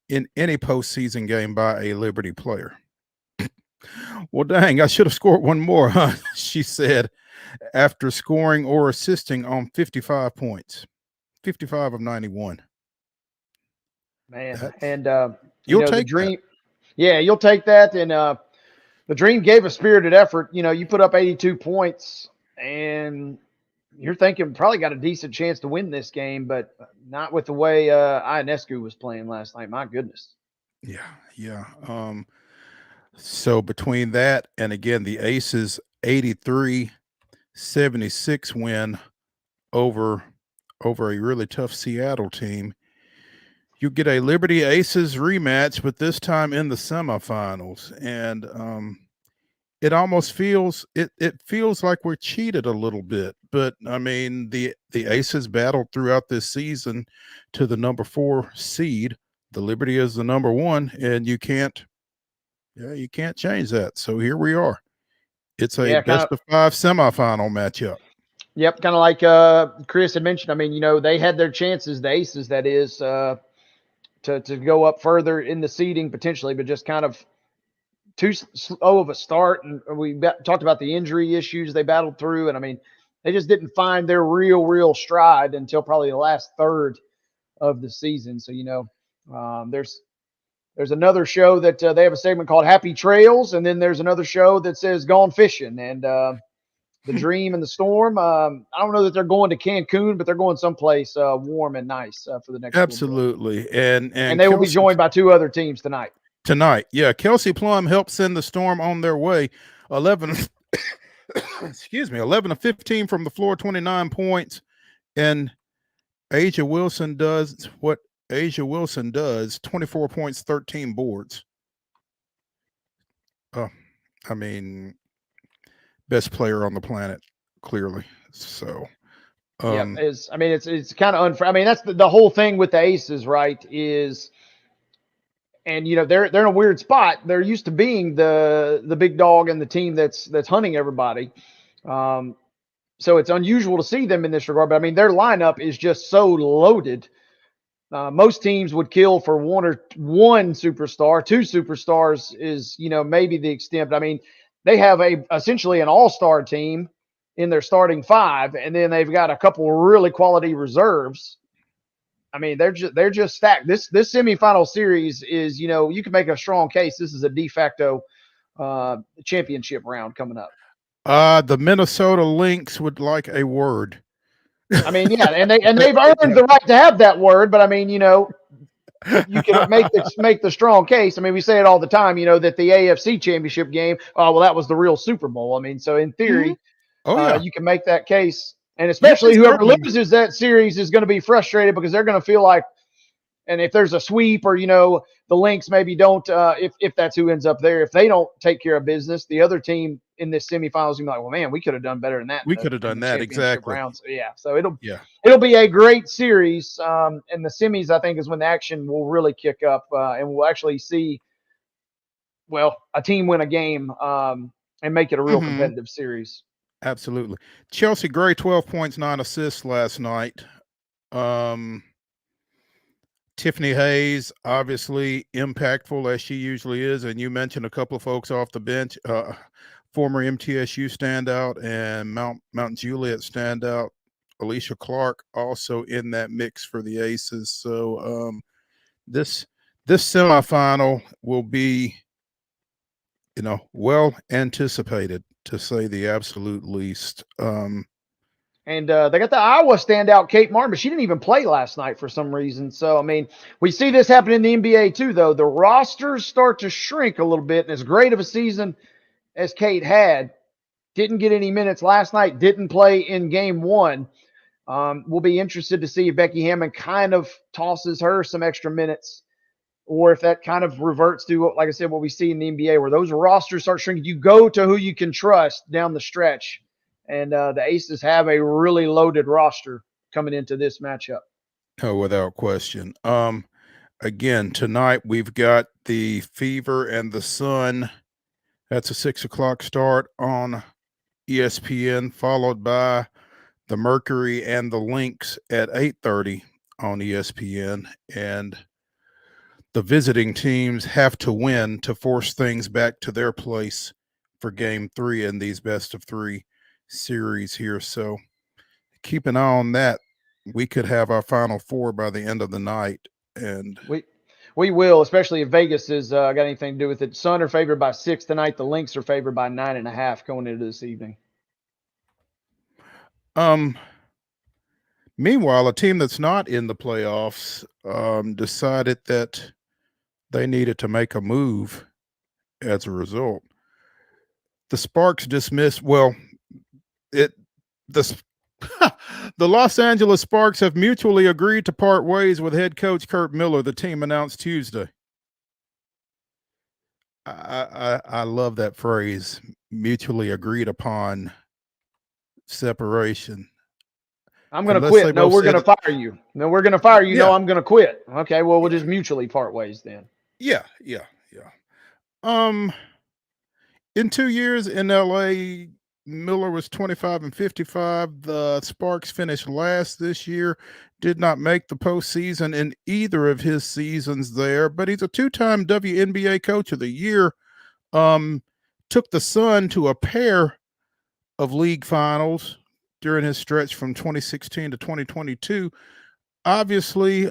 in any postseason game by a Liberty player. Well, dang, I should have scored one more, huh? She said, after scoring or assisting on 55 points, 55 of 91. Man, and you'll take the Dream. that. Yeah, you'll take that. And the Dream gave a spirited effort. You put up 82 points, and you're thinking probably got a decent chance to win this game, but not with the way Ionescu was playing last night. My goodness. Yeah. So between that and again the Aces 83-76 win over a really tough Seattle team, you get a Liberty Aces rematch, but this time in the semifinals. And it almost feels it feels like we're cheated a little bit. But I mean, the Aces battled throughout this season to the number 4 seed. The Liberty is the number 1, and you can't change that. So here we are. It's a best of 5 semifinal matchup. Yep, kind of like Chris had mentioned. I mean, they had their chances, the Aces, that is, to go up further in the seeding potentially, but just kind of too slow of a start. And we talked about the injury issues they battled through, and I mean, they just didn't find their real stride until probably the last third of the season. So there's another show that they have a segment called Happy Trails, and then there's another show that says Gone Fishing. And the Dream and the Storm, I don't know that they're going to Cancun, but they're going someplace warm and nice for the next. Absolutely, and they will be joined by 2 other teams tonight. Yeah, Kelsey Plum helped send the Storm on their way. 11 of 15 from the floor, 29 points, and Asia Wilson does what Asia Wilson does, 24 points, 13 boards. I mean, best player on the planet, clearly. So, it's kind of unfair. I mean, that's the whole thing with the Aces, right? And they're in a weird spot. They're used to being the big dog and the team that's hunting everybody. So it's unusual to see them in this regard. But I mean, their lineup is just so loaded. Most teams would kill for one superstar. 2 superstars is, maybe the extent. But I mean, they have essentially an all-star team in their starting 5, and then they've got a couple really quality reserves. I mean, they're just stacked. This semifinal series is, you can make a strong case. This is a de facto championship round coming up. The Minnesota Lynx would like a word. I mean, yeah, and they've earned the right to have that word, but I mean, you can make the strong case. I mean, we say it all the time, that the AFC championship game, that was the real Super Bowl. I mean, so in theory, you can make that case And Yeah, especially whoever certainly. loses that series is going to be frustrated because they're going to feel like, and if there's a sweep or, the Lynx maybe don't, if that's who ends up there, if they don't take care of business, the other team in this semifinals is going to be like, well, man, we could have done better than that We could have in done the that, championship exactly. round. So, yeah, so Yeah. it'll be a great series. And the semis, I think, is when the action will really kick up, and we'll actually see, well, a team win a game and make it a real Mhm. competitive series. Absolutely. Chelsea Gray, 12 points, 9 assists last night. Tiffany Hayes, obviously impactful as she usually is. And you mentioned a couple of folks off the bench, former MTSU standout and Mount Juliet standout. Alicia Clark also in that mix for the Aces. So this semifinal will be, well anticipated, to say the absolute least. And they got the Iowa standout, Kate Martin, but she didn't even play last night for some reason. So, I mean, we see this happen in the NBA too, though. The rosters start to shrink a little bit. And as great of a season as Kate had, didn't get any minutes last night, didn't play in game one. We'll be interested to see if Becky Hammond kind of tosses her some extra minutes, or if that kind of reverts to, like I said, what we see in the NBA, where those rosters start shrinking. You go to who you can trust down the stretch. And the Aces have a really loaded roster coming into this matchup. Oh, without question. Again, tonight we've got the Fever and the Sun. That's a 6:00 start on ESPN, followed by the Mercury and the Lynx at 8:30 on ESPN. And the visiting teams have to win to force things back to their place for game 3 in these best of 3 series here. So keep an eye on that. We could have our final 4 by the end of the night. And we will, especially if Vegas has got anything to do with it. Sun are favored by 6 tonight. The Lynx are favored by 9.5 going into this evening. Meanwhile, a team that's not in the playoffs decided that they needed to make a move as a result. The Sparks dismissed, the the Los Angeles Sparks have mutually agreed to part ways with head coach Kurt Miller, the team announced Tuesday. I love that phrase, mutually agreed upon separation. I'm going to quit. No, we're going to fire you. No, we're going to fire you. Yeah. No, I'm going to quit. Okay, well, we'll just mutually part ways then. Yeah. In 2 years in LA, Miller was 25-55. The Sparks finished last this year, did not make the postseason in either of his seasons there, but he's a 2-time WNBA Coach of the Year. Took the Sun to a pair of league finals during his stretch from 2016 to 2022. Obviously,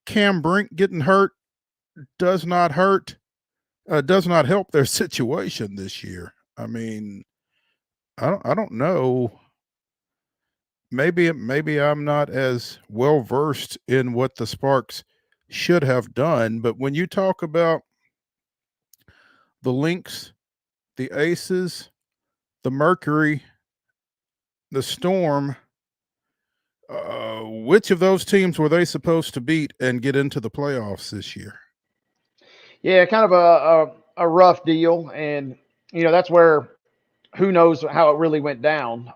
Cam Brink getting hurt does not help their situation this year. I mean, I don't know. Maybe I'm not as well versed in what the Sparks should have done, but when you talk about the Lynx, the Aces, the Mercury, the Storm, which of those teams were they supposed to beat and get into the playoffs this year? Yeah, kind of a rough deal, and that's where who knows how it really went down.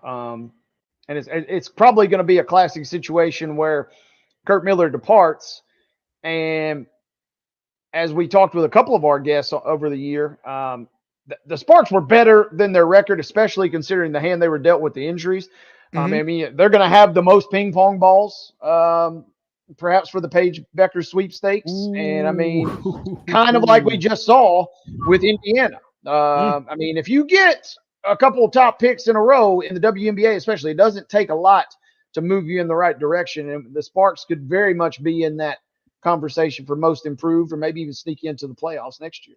And it's probably going to be a classic situation where Kurt Miller departs, and as we talked with a couple of our guests over the year, the Sparks were better than their record, especially considering the hand they were dealt with the injuries. I mean, they're going to have the most ping pong balls, perhaps for the Paige Becker sweepstakes. And I mean, kind of like we just saw with Indiana. I mean, if you get a couple of top picks in a row in the WNBA, especially, it doesn't take a lot to move you in the right direction. And the Sparks could very much be in that conversation for most improved, or maybe even sneak into the playoffs next year.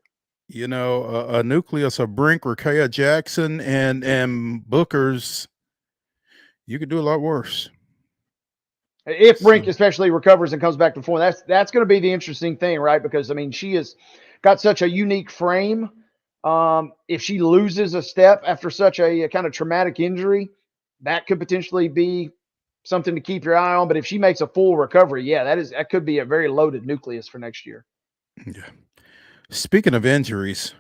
A nucleus of Brink, Rakaya Jackson, and Booker's, you could do a lot worse. If Brink especially recovers and comes back to form, that's going to be the interesting thing, right? Because, I mean, she has got such a unique frame. If she loses a step after such a kind of traumatic injury, that could potentially be something to keep your eye on. But if she makes a full recovery, yeah, that could be a very loaded nucleus for next year. Yeah. Speaking of injuries,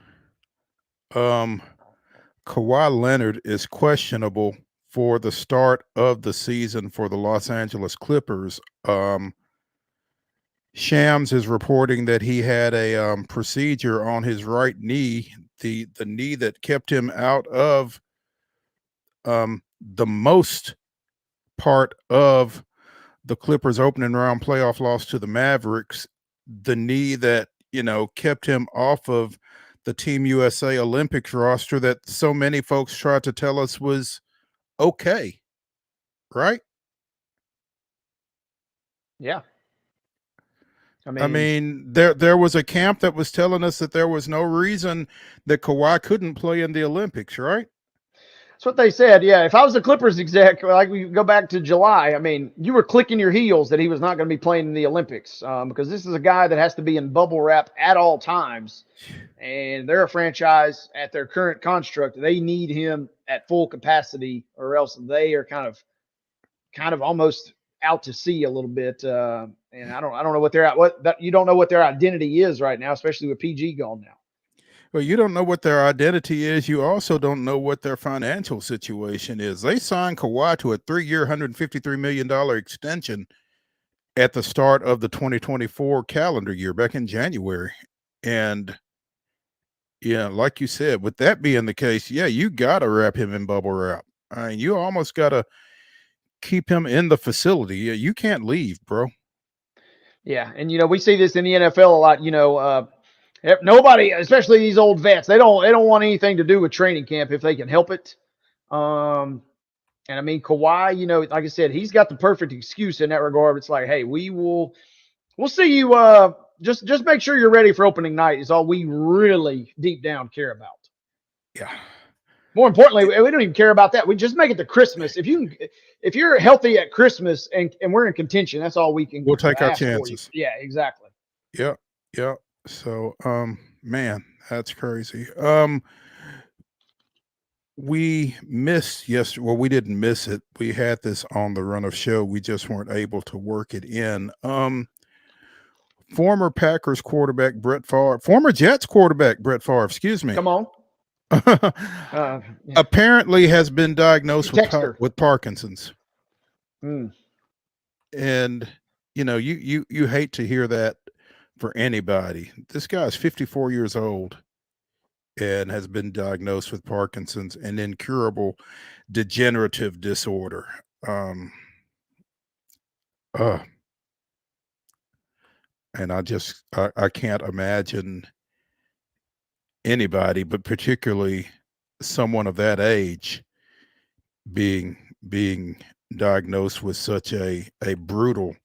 Kawhi Leonard is questionable for the start of the season for the Los Angeles Clippers. Shams is reporting that he had a procedure on his right knee, the knee that kept him out of the most part of the Clippers opening round playoff loss to the Mavericks, the knee that, kept him off of the Team USA Olympics roster that so many folks tried to tell us was okay, right? Yeah. I mean, there was a camp that was telling us that there was no reason that Kawhi couldn't play in the Olympics, right? That's what they said. Yeah. If I was the Clippers exec, like we go back to July, I mean, you were clicking your heels that he was not going to be playing in the Olympics because this is a guy that has to be in bubble wrap at all times. And they're a franchise at their current construct. They need him at full capacity or else they are kind of almost out to sea a little bit. And I don't know what you don't know what their identity is right now, especially with PG gone now. Well, you don't know what their identity is. You also don't know what their financial situation is. They signed Kawhi to a 3-year, $153 million extension at the start of the 2024 calendar year back in January. And yeah, like you said, with that being the case, yeah, you got to wrap him in bubble wrap. I mean, you almost got to keep him in the facility. You can't leave, bro. Yeah. And, we see this in the NFL a lot, nobody, especially these old vets, they don't want anything to do with training camp if they can help it. And I mean, Kawhi, like I said, he's got the perfect excuse in that regard. It's like, hey, we'll see you. Just make sure you're ready for opening night is all we really deep down care about. Yeah. More importantly, we don't even care about that. We just make it to Christmas. If you're healthy at Christmas and we're in contention, that's all we can. We'll take our ask for you. chances. Yeah, exactly. Yeah. Yeah. So, man, that's crazy. We missed yesterday. Well, we didn't miss it. We had this on the run of show. We just weren't able to work it in. Former Packers quarterback Brett Favre, former Jets quarterback Brett Favre, excuse me. Come on. Apparently has been diagnosed with Parkinson's. And you hate to hear that for anybody. This guy is 54 years old and has been diagnosed with Parkinson's, an incurable degenerative disorder. And I can't imagine anybody, but particularly someone of that age, being diagnosed with such a brutal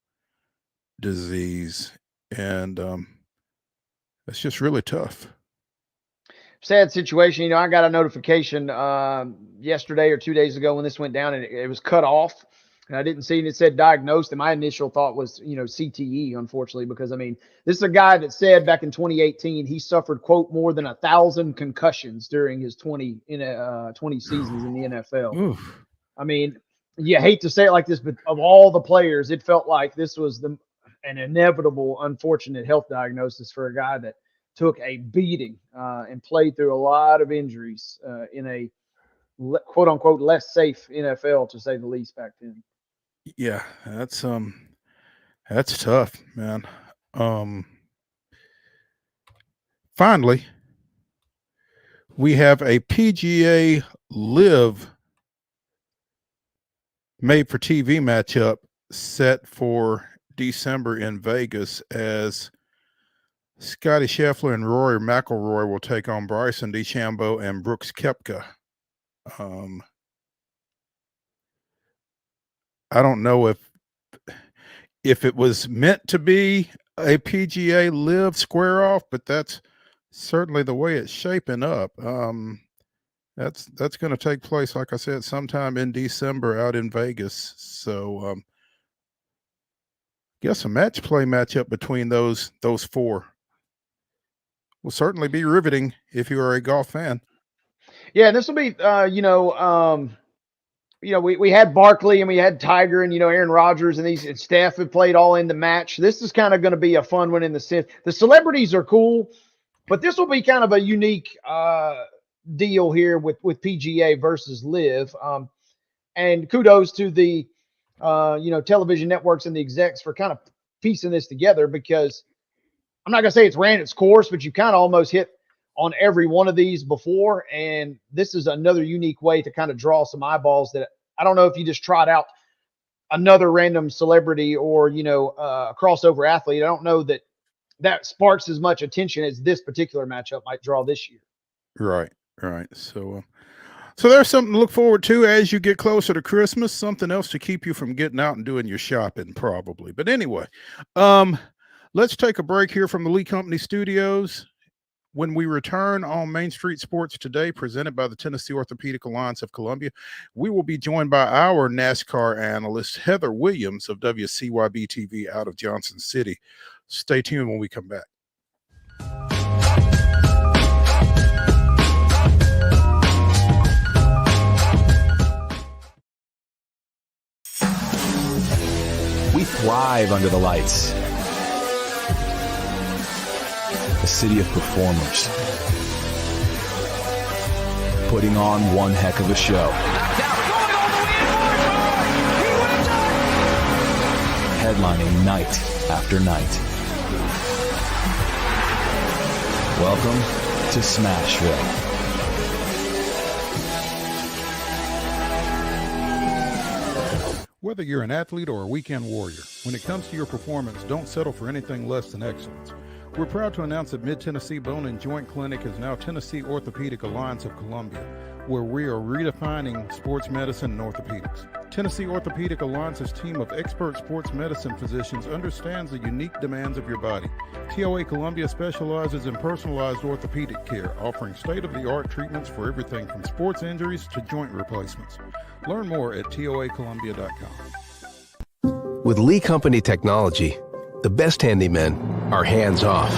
disease. And it's just really tough. Sad situation. I got a notification yesterday or 2 days ago when this went down, and it was cut off. And I didn't see it. It said diagnosed, and my initial thought was, CTE, unfortunately, because, I mean, this is a guy that said back in 2018 he suffered, quote, more than 1,000 concussions during his 20 seasons in the NFL. Oof. I mean, you hate to say it like this, but of all the players, it felt like this was an inevitable, unfortunate health diagnosis for a guy that took a beating and played through a lot of injuries in a quote unquote less safe NFL, to say the least, back then. Yeah, that's tough, man. Finally, we have a PGA Live made for TV matchup set for December in Vegas, as Scotty Scheffler and Rory McIlroy will take on Bryson DeChambeau and Brooks Koepka. I don't know if it was meant to be a PGA Live square off, but that's certainly the way it's shaping up. That's going to take place, like I said, sometime in December out in Vegas. So, guess a matchup between those four will certainly be riveting if you are a golf fan. Yeah, this will be, we had Barkley and we had Tiger and, Aaron Rodgers and Steph have played all in the match. This is kind of going to be a fun one in the sense. The celebrities are cool, but this will be kind of a unique deal here with PGA versus Live. And kudos to the, television networks and the execs for kind of piecing this together, because I'm not going to say it's ran its course, but you kind of almost hit on every one of these before. And this is another unique way to kind of draw some eyeballs that I don't know if you just trot out another random celebrity or, a crossover athlete. I don't know that sparks as much attention as this particular matchup might draw this year. Right. So there's something to look forward to as you get closer to Christmas, something else to keep you from getting out and doing your shopping probably. But anyway, let's take a break here from the Lee Company Studios. When we return on Main Street Sports Today, presented by the Tennessee Orthopedic Alliance of Columbia, we will be joined by our NASCAR analyst, Heather Williams of WCYB TV out of Johnson City. Stay tuned when we come back. We thrive under the lights. A city of performers, putting on one heck of a show. Headlining night after night. Welcome to Smashville. Whether you're an athlete or a weekend warrior, when it comes to your performance, don't settle for anything less than excellence. We're proud to announce that Mid-Tennessee Bone and Joint Clinic is now Tennessee Orthopedic Alliance of Columbia, where we are redefining sports medicine and orthopedics. Tennessee Orthopedic Alliance's team of expert sports medicine physicians understands the unique demands of your body. TOA Columbia specializes in personalized orthopedic care, offering state-of-the-art treatments for everything from sports injuries to joint replacements. Learn more at toacolumbia.com. With Lee Company technology, the best handymen are hands-off.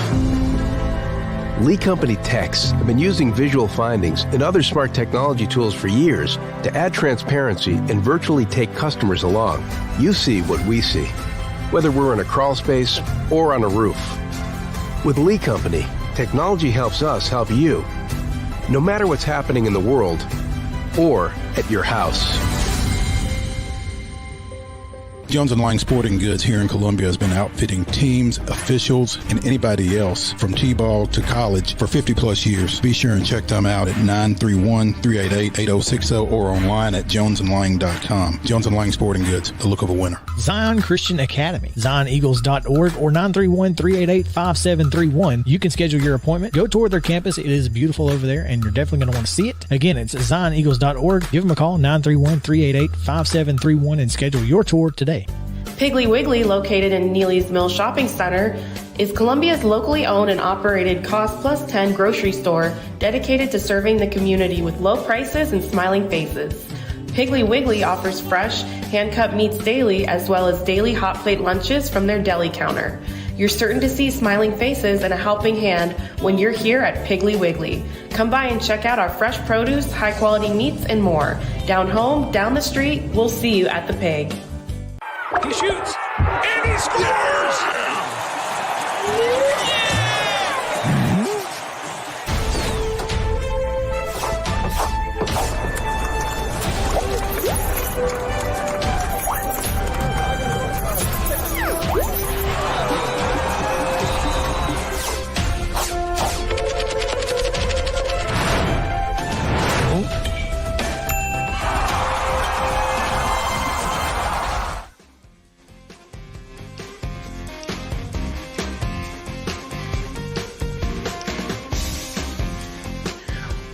Lee Company techs have been using visual findings and other smart technology tools for years to add transparency and virtually take customers along. You see what we see, whether we're in a crawl space or on a roof. With Lee Company, technology helps us help you, no matter what's happening in the world or at your house. Jones & Lang Sporting Goods here in Columbia has been outfitting teams, officials, and anybody else from T-ball to college for 50 plus years. Be sure and check them out at 931-388-8060 or online at jonesandlang.com. Jones & Lang Sporting Goods, the look of a winner. Zion Christian Academy, zioneagles.org or 931-388-5731. You can schedule your appointment. Go tour their campus. It is beautiful over there, and you're definitely going to want to see it. Again, it's zioneagles.org. Give them a call, 931-388-5731, and schedule your tour today. Piggly Wiggly, located in Neely's Mill Shopping Center, is Columbia's locally owned and operated cost plus 10 grocery store dedicated to serving the community with low prices and smiling faces. Piggly Wiggly offers fresh, hand-cut meats daily, as well as daily hot plate lunches from their deli counter. You're certain to see smiling faces and a helping hand when you're here at Piggly Wiggly. Come by and check out our fresh produce, high-quality meats, and more. Down home, down the street, we'll see you at the Pig. He shoots, and he scores!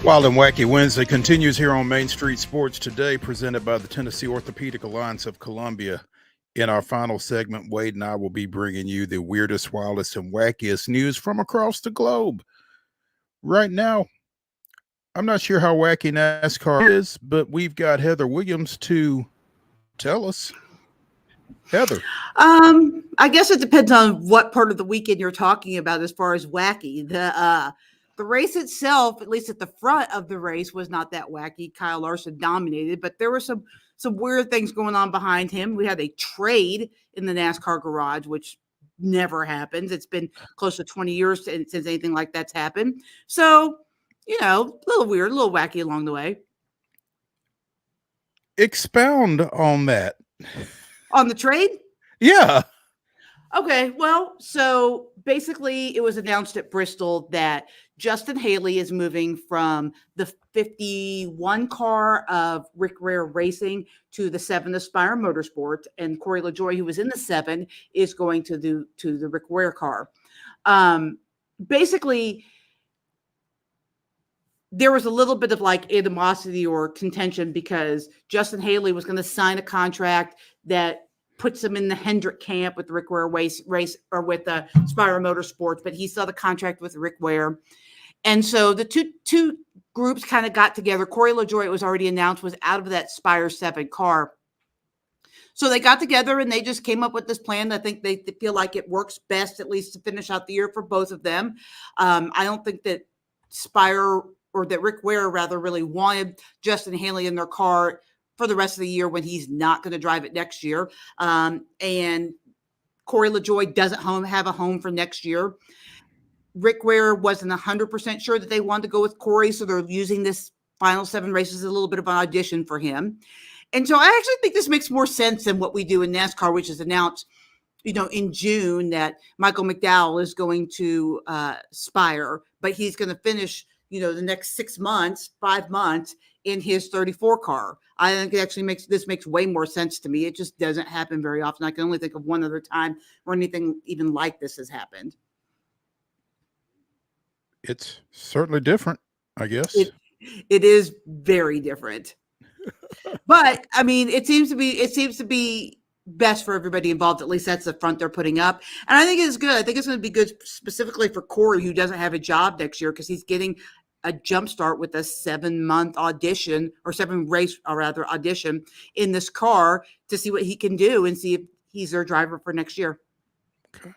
Wild and Wacky Wednesday continues here on Main Street Sports Today, presented by the Tennessee Orthopedic Alliance of Columbia. In our final segment, Wade and I will be bringing you the weirdest, wildest, and wackiest news from across the globe. Right now, I'm not sure how wacky NASCAR is, but we've got Heather Williams to tell us. Heather. I guess it depends on what part of the weekend you're talking about as far as wacky. The race itself, at least at the front of the race, was not that wacky. Kyle Larson dominated, but there were some some weird things going on behind him. We had a trade in the NASCAR garage, which never happens. It's been close to 20 years since anything like that's happened. So, a little weird, a little wacky along the way. Expound on that. On the trade? Yeah. Okay, well, so basically it was announced at Bristol that Justin Haley is moving from the 51 car of Rick Ware Racing to the 7 Aspire Motorsports, and Corey LaJoie, who was in the 7, is going to the Rick Ware car. Basically, there was a little bit of like animosity or contention because Justin Haley was going to sign a contract that puts him in the Hendrick camp with Rick Ware race or with Spire Motorsports, but he saw the contract with Rick Ware. And so the two groups kind of got together. Corey LaJoie, it was already announced, was out of that Spire 7 car. So they got together and they just came up with this plan. I think they feel like it works best, at least to finish out the year for both of them. I don't think that Spire or that Rick Ware rather really wanted Justin Haley in their car for the rest of the year when he's not going to drive it next year. And Corey LaJoie doesn't have a home for next year. Rick Ware wasn't 100% sure that they wanted to go with Corey, so they're using this final 7 races as a little bit of an audition for him. And so I actually think this makes more sense than what we do in NASCAR, which is announced, in June that Michael McDowell is going to Spire, but he's going to finish, the next 5 months in his 34 car. I think it actually makes way more sense to me. It just doesn't happen very often. I can only think of one other time where anything even like this has happened. It's certainly different, I guess. It is very different. But I mean, it seems to be best for everybody involved. At least that's the front they're putting up. And I think it's good. I think it's going to be good specifically for Corey, who doesn't have a job next year, because he's getting a jump start with a 7-month audition or 7 race, or rather audition in this car to see what he can do and see if he's their driver for next year. Okay.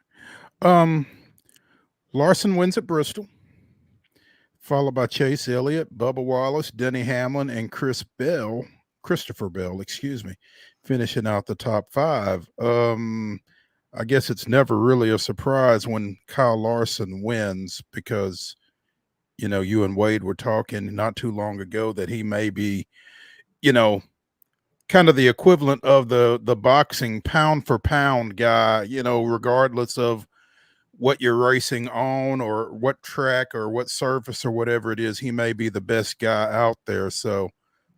Larson wins at Bristol, followed by Chase Elliott, Bubba Wallace, Denny Hamlin, and Christopher Bell, finishing out the top 5. I guess it's never really a surprise when Kyle Larson wins, because you and Wade were talking not too long ago that he may be, kind of the equivalent of the boxing pound for pound guy, regardless of what you're racing on or what track or what surface or whatever it is, he may be the best guy out there. So,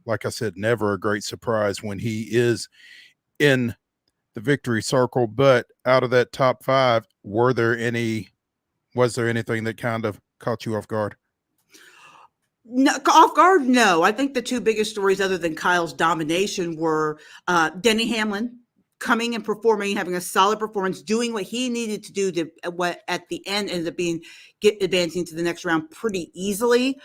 like I said, never a great surprise when he is in the victory circle. But out of that top 5, was there anything that kind of caught you off guard? No, off guard, no. I think the 2 biggest stories, other than Kyle's domination, were Denny Hamlin coming and performing, having a solid performance, doing what he needed to do to what at the end ended up advancing to the next round pretty easily.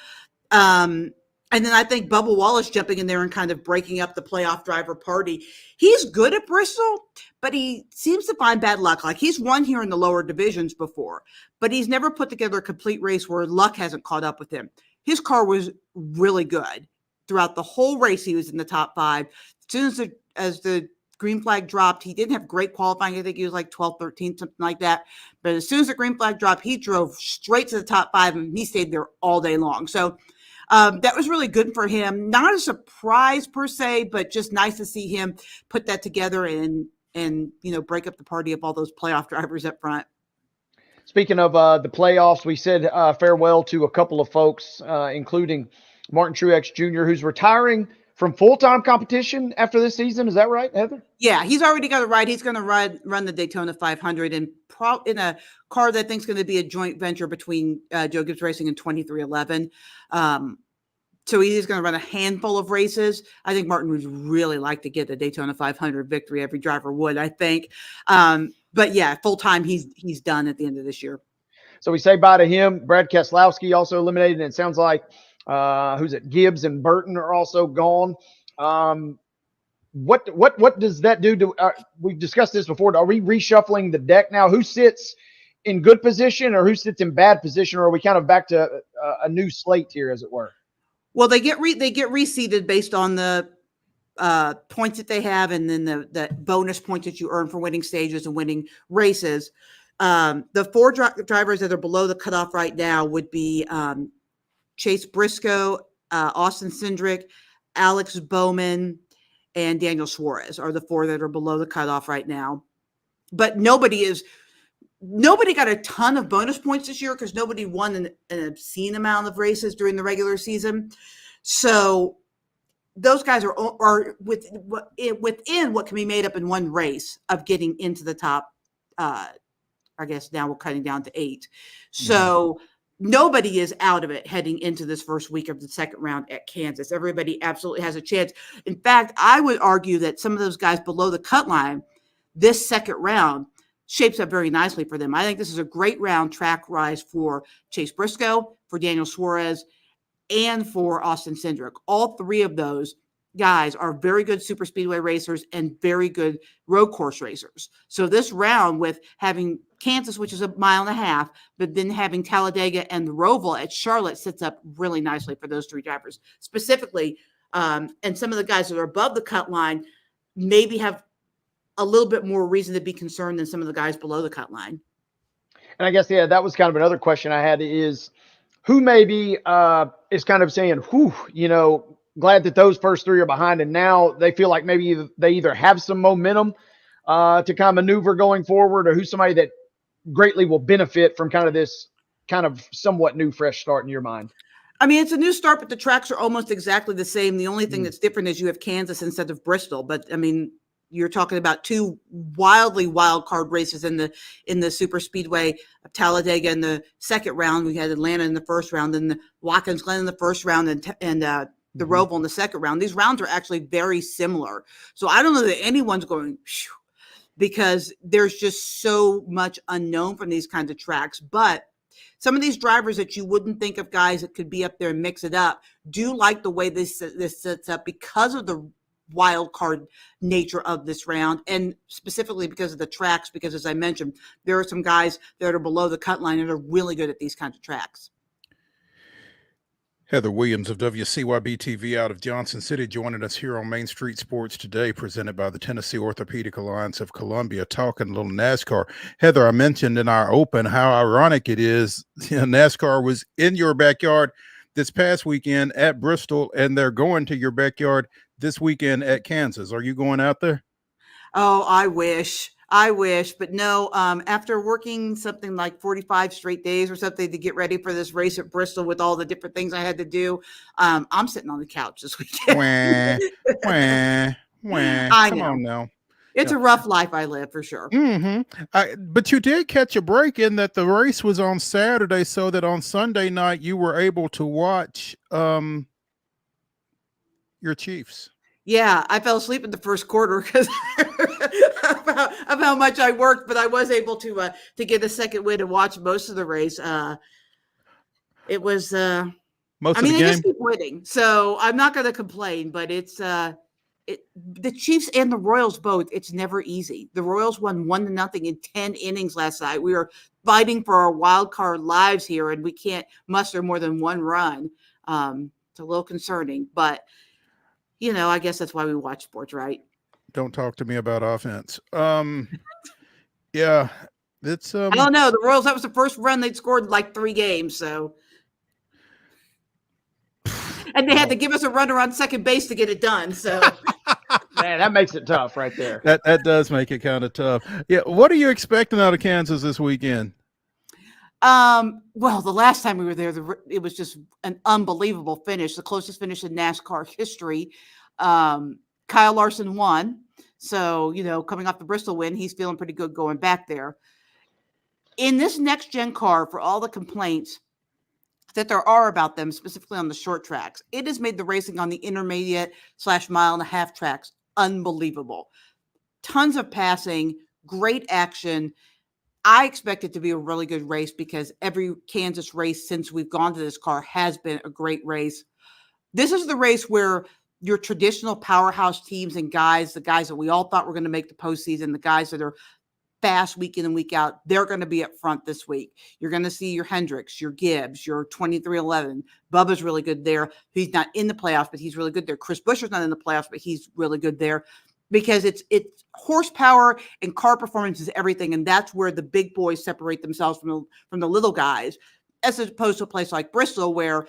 And then I think Bubba Wallace jumping in there and kind of breaking up the playoff driver party. He's good at Bristol, but he seems to find bad luck. Like, he's won here in the lower divisions before, but he's never put together a complete race where luck hasn't caught up with him. His car was really good throughout the whole race. He was in the top 5. As soon as the green flag dropped, he didn't have great qualifying. I think he was like 12, 13, something like that. But as soon as the green flag dropped, he drove straight to the top 5 and he stayed there all day long. So that was really good for him. Not a surprise per se, but just nice to see him put that together and break up the party of all those playoff drivers up front. Speaking of the playoffs, we said farewell to a couple of folks, including Martin Truex Jr., who's retiring from full-time competition after this season. Is that right, Heather? Yeah, he's already got a ride. He's going to run the Daytona 500 in a car that I think is going to be a joint venture between Joe Gibbs Racing and 23XI. So he's going to run a handful of races. I think Martin would really like to get the Daytona 500 victory. Every driver would, I think. But yeah, full-time, he's done at the end of this year. So we say bye to him. Brad Keselowski also eliminated, and it sounds like Gibbs and Burton are also gone. What does that do to we've discussed this before. Are we reshuffling the deck now? Who sits in good position or who sits in bad position, or are we kind of back to a new slate here, as it were? Well, they get reseeded based on the points that they have, and then the bonus points that you earn for winning stages and winning races. The four drivers that are below the cutoff right now would be Chase Briscoe, Austin Cindric, Alex Bowman, and Daniel Suarez are the four that are below the cutoff right now. But nobody got a ton of bonus points this year because nobody won an obscene amount of races during the regular season. So those guys are within what can be made up in one race of getting into the top. I guess now we're cutting down to 8. So nobody is out of it heading into this first week of the second round at Kansas. Everybody absolutely has a chance. In fact, I would argue that some of those guys below the cut line, this second round shapes up very nicely for them. I think this is a great round track-wise for Chase Briscoe, for Daniel Suarez, and for Austin Cindric. All three of those guys are very good super speedway racers and very good road course racers. So this round, with having Kansas, which is a mile and a half, but then having Talladega and the Roval at Charlotte, sets up really nicely for those three drivers specifically. And some of the guys that are above the cut line maybe have a little bit more reason to be concerned than some of the guys below the cut line. And I guess, yeah, that was kind of another question I had, is who maybe is kind of saying, whew, glad that those first three are behind, and now they feel like maybe they either have some momentum to kind of maneuver going forward, or who's somebody that greatly will benefit from kind of this kind of somewhat new, fresh start in your mind? I mean, it's a new start, but the tracks are almost exactly the same. The only thing that's different is you have Kansas instead of Bristol. But I mean, you're talking about two wildly wild card races in the super speedway of Talladega in the second round. We had Atlanta in the first round, and the Watkins Glen in the first round, and the Roval in the second round. These rounds are actually very similar. So I don't know that anyone's going, phew, because there's just so much unknown from these kinds of tracks. But some of these drivers that you wouldn't think of, guys that could be up there and mix it up, do like the way this sets up because of the wild card nature of this round, and specifically because of the tracks, because as I mentioned, there are some guys that are below the cut line and are really good at these kinds of tracks. Heather Williams of WCYB TV out of Johnson City joining us here on Main Street Sports Today, presented by the Tennessee Orthopedic Alliance of Columbia, talking a little NASCAR. Heather, I mentioned in our open how ironic it is, NASCAR was in your backyard this past weekend at Bristol, and they're going to your backyard this weekend at Kansas. Are you going out there? Oh, I wish, but no, after working something like 45 straight days or something to get ready for this race at Bristol with all the different things I had to do, I'm sitting on the couch this weekend. I Come know. on now. It's a rough life I live, for sure. But you did catch a break in that the race was on Saturday, so that on Sunday night you were able to watch your Chiefs. Yeah, I fell asleep in the first quarter because of how much I worked, but I was able to get a second win and watch most of the race. It was most of the they game. just keep winning, so I'm not going to complain. But it's the Chiefs and the Royals both. It's never easy. The Royals won 1-0 in 10 innings last night. We are fighting for our wild card lives here, and we can't muster more than one run. It's a little concerning, but I guess that's why we watch sports, right? Don't talk to me about offense. Yeah, it's I don't know. The Royals, that was the first run they'd scored in like 3 games, so. And they had to give us a runner on second base to get it done. So, man, that makes it tough right there. That does make it kind of tough. Yeah, what are you expecting out of Kansas this weekend? Well, the last time we were there, it was just an unbelievable finish, the closest finish in NASCAR history. Kyle Larson won. So, coming off the Bristol win, he's feeling pretty good going back there. In this next gen car, for all the complaints that there are about them, specifically on the short tracks, it has made the racing on the intermediate / mile and a half tracks unbelievable. Tons of passing, great action. I expect it to be a really good race because every Kansas race since we've gone to this car has been a great race. This is the race where your traditional powerhouse teams and guys, the guys that we all thought were going to make the postseason, the guys that are fast week in and week out. They're going to be up front this week. You're going to see your Hendricks, your Gibbs, your 2311. Bubba's really good there. He's not in the playoffs, but he's really good there. Chris Buescher's not in the playoffs, but he's really good there because it's horsepower and car performance is everything. And that's where the big boys separate themselves from the little guys, as opposed to a place like Bristol where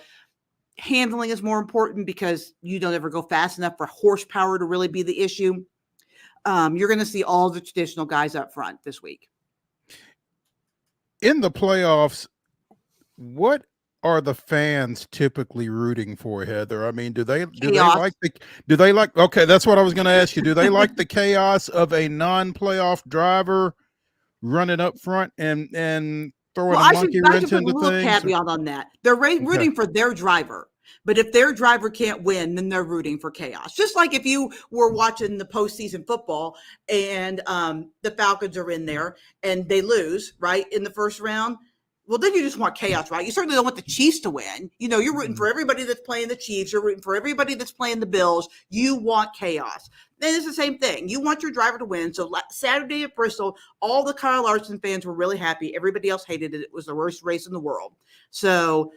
handling is more important because you don't ever go fast enough for horsepower to really be the issue. You're going to see all the traditional guys up front this week. In the playoffs, what are the fans typically rooting for, Heather? I mean, do they like okay, that's what I was going to ask you. Do they like the chaos of a non-playoff driver running up front and throwing a monkey wrench into things? I should put a little caveat on that. They're rooting for their driver. But if their driver can't win, then they're rooting for chaos. Just like if you were watching the postseason football and the Falcons are in there and they lose, right, in the first round, well, then you just want chaos, right? You certainly don't want the Chiefs to win. You know, you're rooting for everybody that's playing the Chiefs. You're rooting for everybody that's playing the Bills. You want chaos. Then it's the same thing. You want your driver to win. So Saturday at Bristol, all the Kyle Larson fans were really happy. Everybody else hated it. It was the worst race in the world. So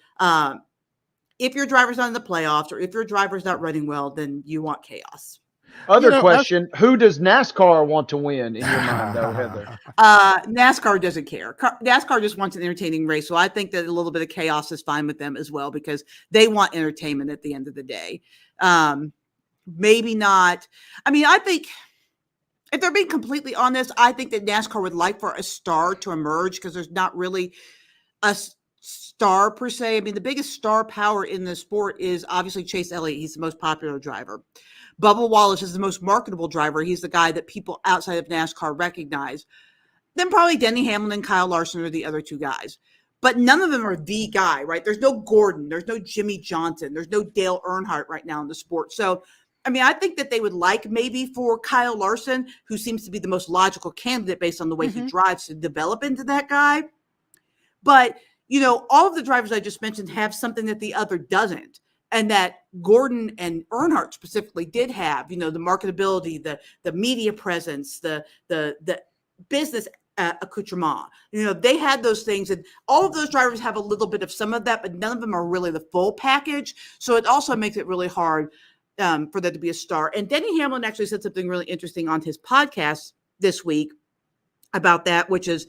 if your driver's not in the playoffs or if your driver's not running well, then you want chaos. Other question, who does NASCAR want to win in your mind, though, Heather? NASCAR doesn't care. NASCAR just wants an entertaining race. So I think that a little bit of chaos is fine with them as well because they want entertainment at the end of the day. Maybe not. I mean, I think if they're being completely honest, I think that NASCAR would like for a star to emerge because there's not really a star per se. I mean, the biggest star power in the sport is obviously Chase Elliott. He's the most popular driver. Bubba Wallace is the most marketable driver. He's the guy that people outside of NASCAR recognize. Then probably Denny Hamlin and Kyle Larson are the other two guys. But none of them are the guy, right? There's no Gordon. There's no Jimmy Johnson. There's no Dale Earnhardt right now in the sport. So, I mean, I think that they would like maybe for Kyle Larson, who seems to be the most logical candidate based on the way he drives, to develop into that guy. But, you know, all of the drivers I just mentioned have something that the other doesn't. And that Gordon and Earnhardt specifically did have, you know, the marketability, the media presence, the business accoutrement. You know, they had those things, and all of those drivers have a little bit of some of that, but none of them are really the full package. So it also makes it really hard for them to be a star. And Denny Hamlin actually said something really interesting on his podcast this week about that, which is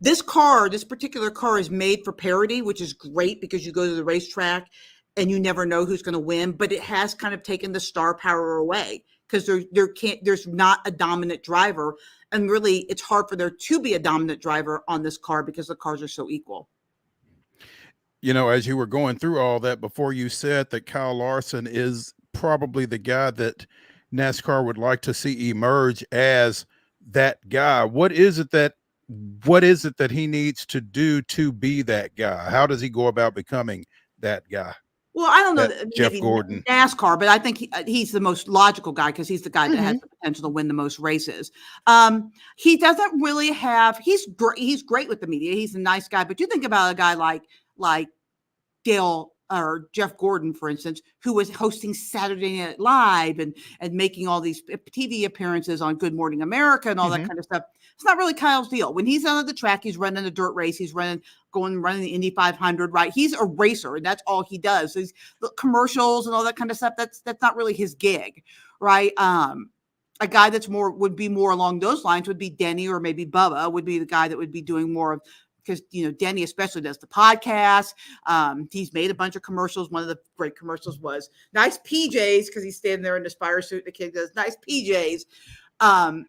this particular car is made for parity, which is great because you go to the racetrack and you never know who's going to win, but it has kind of taken the star power away because there's not a dominant driver. And really it's hard for there to be a dominant driver on this car because the cars are so equal. You know, as you were going through all that before, you said that Kyle Larson is probably the guy that NASCAR would like to see emerge as that guy. What is it that he needs to do to be that guy? How does he go about becoming that guy? Well, I don't know Jeff Gordon, NASCAR, but I think he's the most logical guy because he's the guy that has the potential to win the most races. He doesn't really have. He's great with the media. He's a nice guy, but you think about a guy like Dale or Jeff Gordon, for instance, who was hosting Saturday Night Live and making all these TV appearances on Good Morning America and all that kind of stuff. It's not really Kyle's deal. When he's out of the track, he's running a dirt race. He's running the Indy 500, right? He's a racer, and that's all he does. These commercials and all that kind of stuff. That's not really his gig, right? A guy would be more along those lines would be Denny, or maybe Bubba would be the guy that would be doing more of, because, you know, Denny especially does the podcast. He's made a bunch of commercials. One of the great commercials was nice PJs, because he's standing there in his fire suit. The kid does nice PJs.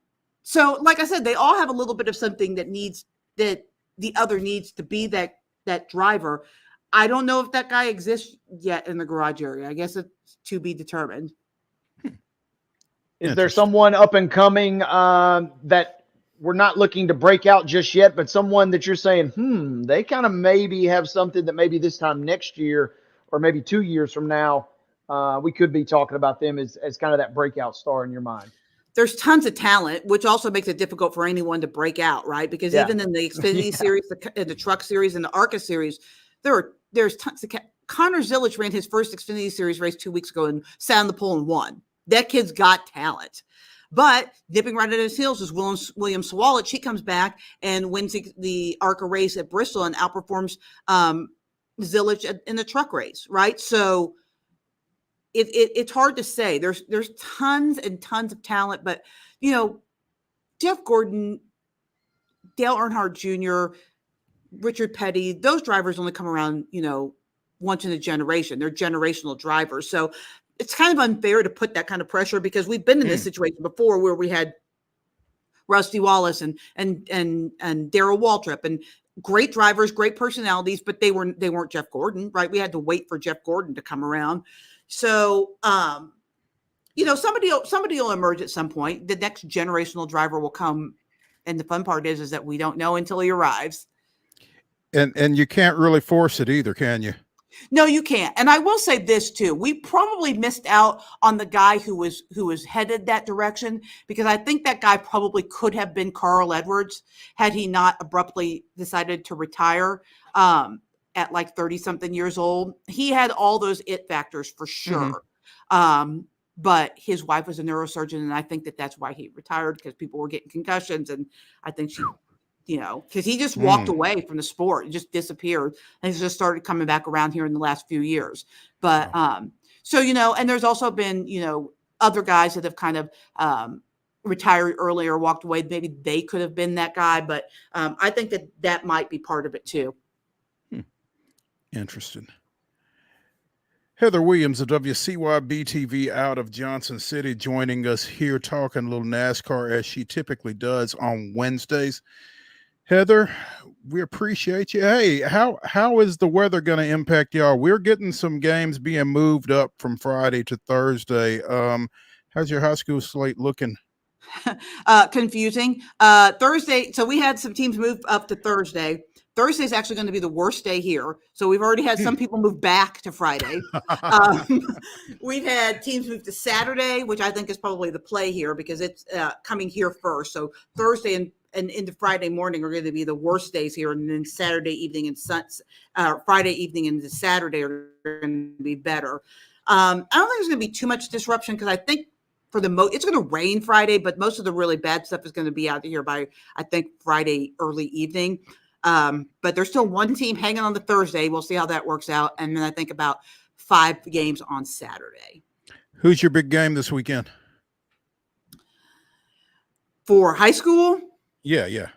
So like I said, they all have a little bit of something that the other needs to be that driver. I don't know if that guy exists yet in the garage area. I guess it's to be determined. Is there someone up and coming that we're not looking to break out just yet, but someone that you're saying, they kind of maybe have something that maybe this time next year or maybe 2 years from now, we could be talking about them as kind of that breakout star in your mind? There's tons of talent, which also makes it difficult for anyone to break out, right? Because even in the Xfinity series, the Truck series, and the ARCA series, there's tons of Connor Zilic ran his first Xfinity series race 2 weeks ago and sat on the pole and won. That kid's got talent. But dipping right at his heels is William Swalich. He comes back and wins the ARCA race at Bristol and outperforms Zillage in the truck race, right? So it's hard to say. There's tons and tons of talent, but Jeff Gordon, Dale Earnhardt Jr., Richard Petty, those drivers only come around, once in a generation. They're generational drivers. So it's kind of unfair to put that kind of pressure because we've been in this situation before where we had Rusty Wallace and Darrell Waltrip and great drivers, great personalities, but they weren't Jeff Gordon, right? We had to wait for Jeff Gordon to come around. So, somebody will emerge at some point. The next generational driver will come. And the fun part is that we don't know until he arrives. And you can't really force it either, can you? No, you can't. And I will say this too. We probably missed out on the guy who was headed that direction, because I think that guy probably could have been Carl Edwards had he not abruptly decided to retire at like 30 something years old. He had all those it factors for sure. But his wife was a neurosurgeon, and I think that's why he retired, because people were getting concussions. And I think she, because he just walked away from the sport and just disappeared, and he's just started coming back around here in the last few years. But so and there's also been other guys that have kind of retired earlier, walked away. Maybe they could have been that guy, but I think that might be part of it too. Interesting. Heather Williams of WCYB-TV out of Johnson City joining us here talking a little NASCAR as she typically does on Wednesdays. Heather, we appreciate you. Hey, how is the weather going to impact y'all? We're getting some games being moved up from Friday to Thursday. How's your high school slate looking? Confusing. Thursday. So we had some teams move up to Thursday. Thursday is actually going to be the worst day here. So we've already had some people move back to Friday. We've had teams move to Saturday, which I think is probably the play here because it's coming here first. So Thursday and into Friday morning are going to be the worst days here. And then Saturday evening and Friday evening into Saturday are going to be better. I don't think there's going to be too much disruption because I think it's going to rain Friday, but most of the really bad stuff is going to be out here by, I think, Friday early evening. But there's still one team hanging on to Thursday. We'll see how that works out. And then I think about 5 games on Saturday. Who's your big game this weekend? For high school? Yeah. It's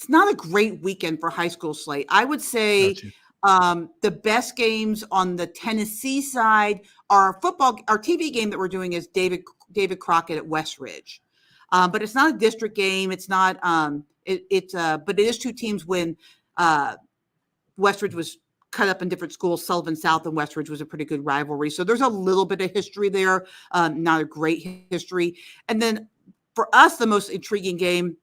not a great weekend for high school slate. I would say the best games on the Tennessee side are football. Our TV game that we're doing is David Crockett at West Ridge. But it's not a district game. It's not but it is 2 teams when Westridge was cut up in different schools. Sullivan South and Westridge was a pretty good rivalry. So there's a little bit of history there, not a great history. And then for us, the most intriguing game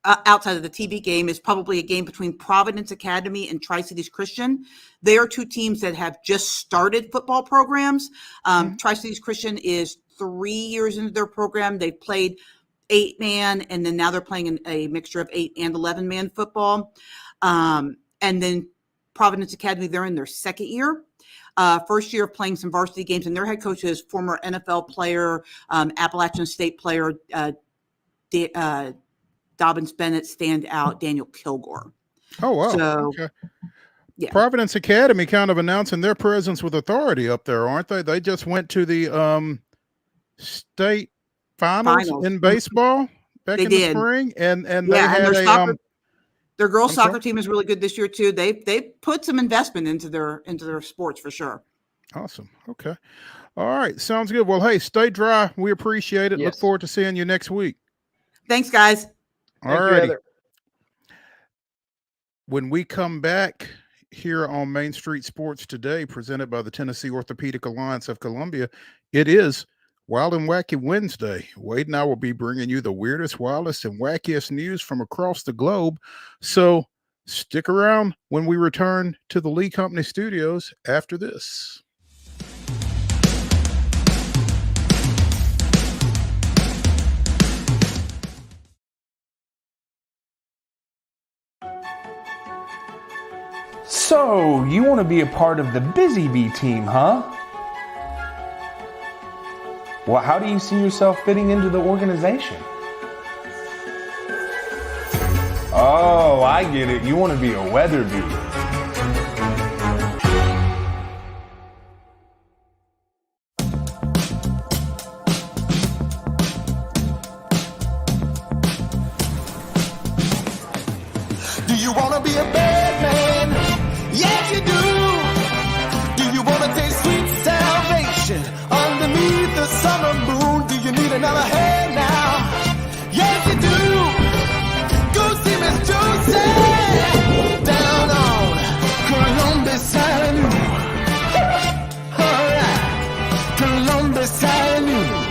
outside of the TV game is probably a game between Providence Academy and Tri-Cities Christian. They are 2 teams that have just started football programs. Tri-Cities Christian is 3 years into their program. They've played 8-man, and then now they're playing a mixture of 8 and 11-man football. And then Providence Academy, they're in their 2nd year. First year of playing some varsity games, and their head coach is former NFL player, Appalachian State player, Dobbins Bennett standout Daniel Kilgore. Oh, wow. So, okay. Yeah. Providence Academy kind of announcing their presence with authority up there, aren't they? They just went to the state finals in baseball back in the spring, and they had their girls soccer team is really good this year too. They put some investment into their sports for sure. Awesome. Okay. All right. Sounds good. Well, hey, stay dry. We appreciate it. Yes. Look forward to seeing you next week. Thanks, guys. All right. When we come back here on Main Street Sports Today, presented by the Tennessee Orthopedic Alliance of Columbia, it is Wild and Wacky Wednesday. Wade and I will be bringing you the weirdest, wildest, and wackiest news from across the globe. So stick around when we return to the Lee Company studios after this. So, you want to be a part of the Busy Bee team, huh? Well, how do you see yourself fitting into the organization? Oh, I get it. You want to be a weather bee. Do you wanna be a bad man? Yes, you do. Do you wanna taste sweet salvation underneath the summer moon? Do you need another hand now? Yes, you do. Go see Miss Josie down on Columbus Avenue. All right, Columbus Avenue.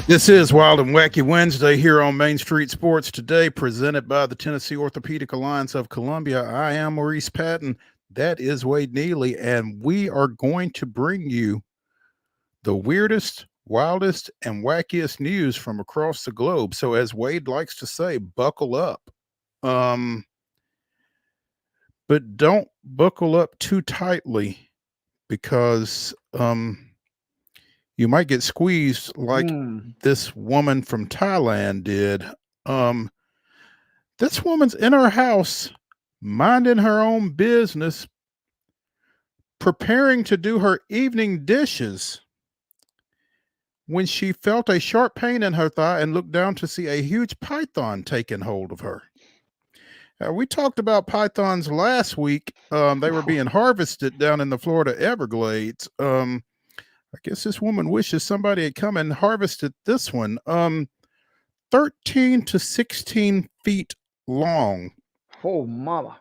This is Wild and Wacky Wednesday here on Main Street Sports Today, presented by the Tennessee Orthopedic Alliance of Columbia. I am Maurice Patton. That is Wade Neely, and we are going to bring you the weirdest, wildest, and wackiest news from across the globe. So, as Wade likes to say, buckle up. But don't buckle up too tightly, because you might get squeezed like this woman from Thailand did. This woman's in her house, minding her own business, preparing to do her evening dishes, when she felt a sharp pain in her thigh and looked down to see a huge python taking hold of her. We talked about pythons last week. They were being harvested down in the Florida Everglades. I guess this woman wishes somebody had come and harvested this one. 13 to 16 feet long. Oh, mama.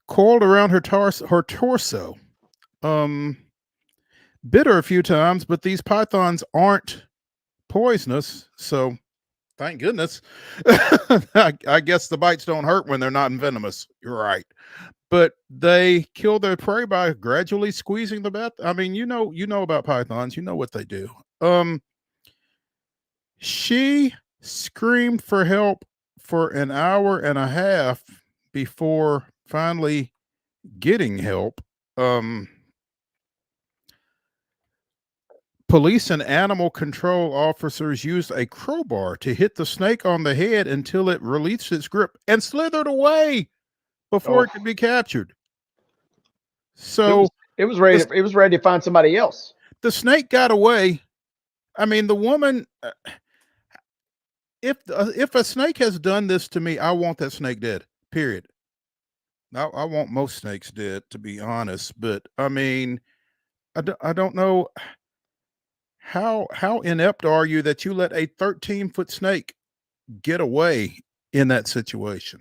Coiled around her torso. Bit her a few times, but these pythons aren't poisonous, so thank goodness. I guess the bites don't hurt when they're not venomous. You're right. But they kill their prey by gradually squeezing the bat. I mean, you know about pythons. You know what they do. She screamed for help for an hour and a half before finally getting help. Police and animal control officers used a crowbar to hit the snake on the head until it released its grip and slithered away before it could be captured. So it was ready. It was ready to find somebody else. The snake got away. I mean, the woman. If a snake has done this to me, I want that snake dead. Period. Now, I want most snakes dead, to be honest. But I mean, I don't know how inept are you that you let a 13-foot snake get away in that situation.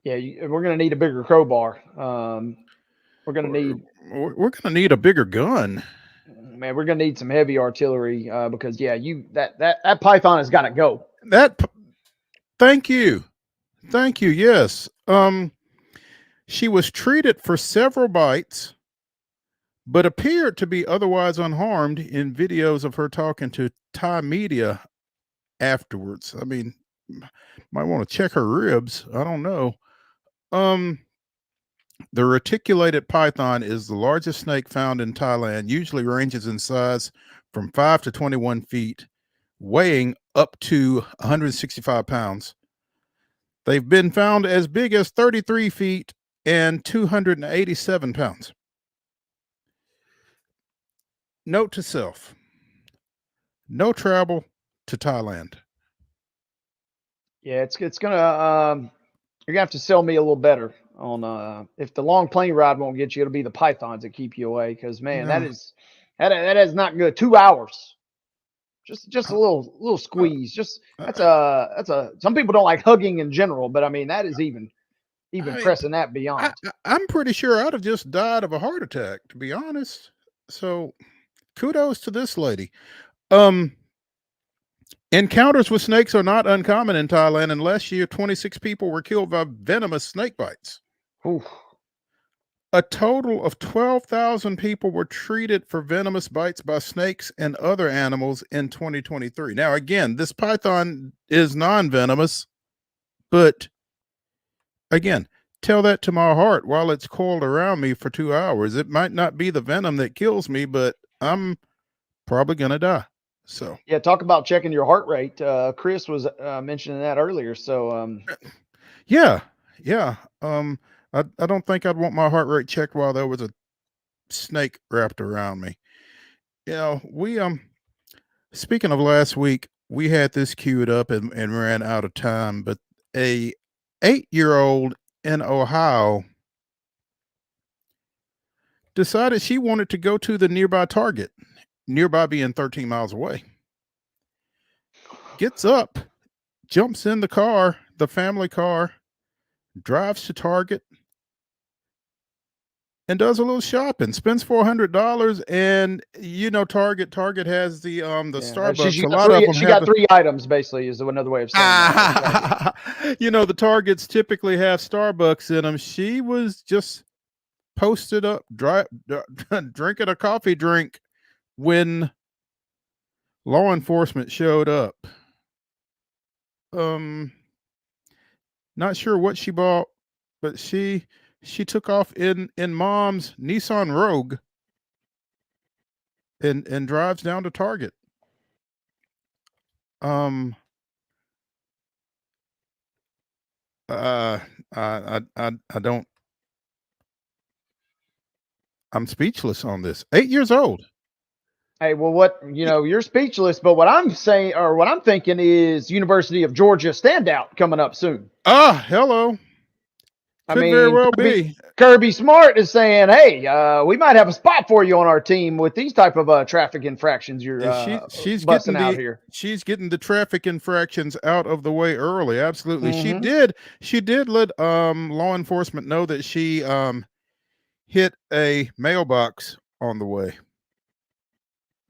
Yeah, we're going to need a bigger crowbar. We're going to need a bigger gun. Man, we're going to need some heavy artillery because that python has got to go. Thank you. Yes. She was treated for several bites, but appeared to be otherwise unharmed in videos of her talking to Thai media afterwards. I mean, might want to check her ribs. I don't know. The reticulated python is the largest snake found in Thailand, usually ranges in size from 5 to 21 feet, weighing up to 165 pounds. They've been found as big as 33 feet and 287 pounds. Note to self: no travel to Thailand. Yeah, it's gonna you're gonna have to sell me a little better on if the long plane ride won't get you, it'll be the pythons that keep you away. Because man, that is not good. 2 hours, just a little squeeze. That's a. Some people don't like hugging in general, but I mean that is even pressing that beyond. I'm pretty sure I'd have just died of a heart attack, to be honest. So kudos to this lady. Encounters with snakes are not uncommon in Thailand, and last year 26 people were killed by venomous snake bites. Oof. A total of 12,000 people were treated for venomous bites by snakes and other animals in 2023. Now, again, this python is non-venomous, but again, tell that to my heart while it's coiled around me for 2 hours. It might not be the venom that kills me, but I'm probably going to die. So, Yeah, talk about checking your heart rate. Chris was mentioning that earlier. So, yeah. I don't think I'd want my heart rate checked while there was a snake wrapped around me. We speaking of last week, we had this queued up and ran out of time, but a 8-year-old in Ohio decided she wanted to go to the nearby Target, nearby being 13 miles away. Gets up, jumps in the car, the family car, drives to Target, and does a little shopping. Spends $400, and Target has the Starbucks. She got three items, basically, is another way of saying that. The Targets typically have Starbucks in them. She was just posted up, drinking a coffee drink when law enforcement showed up. Not sure what she bought, but she took off in mom's Nissan Rogue and drives down to Target. I don't. I'm speechless on this. 8 years old. Hey, well, you're speechless, but what I'm saying, or what I'm thinking, is University of Georgia standout coming up soon. Hello. Could very well be. Kirby Smart is saying, "Hey, we might have a spot for you on our team with these type of traffic infractions she's busting out here." She's getting the traffic infractions out of the way early. Absolutely, she did let law enforcement know that she hit a mailbox on the way.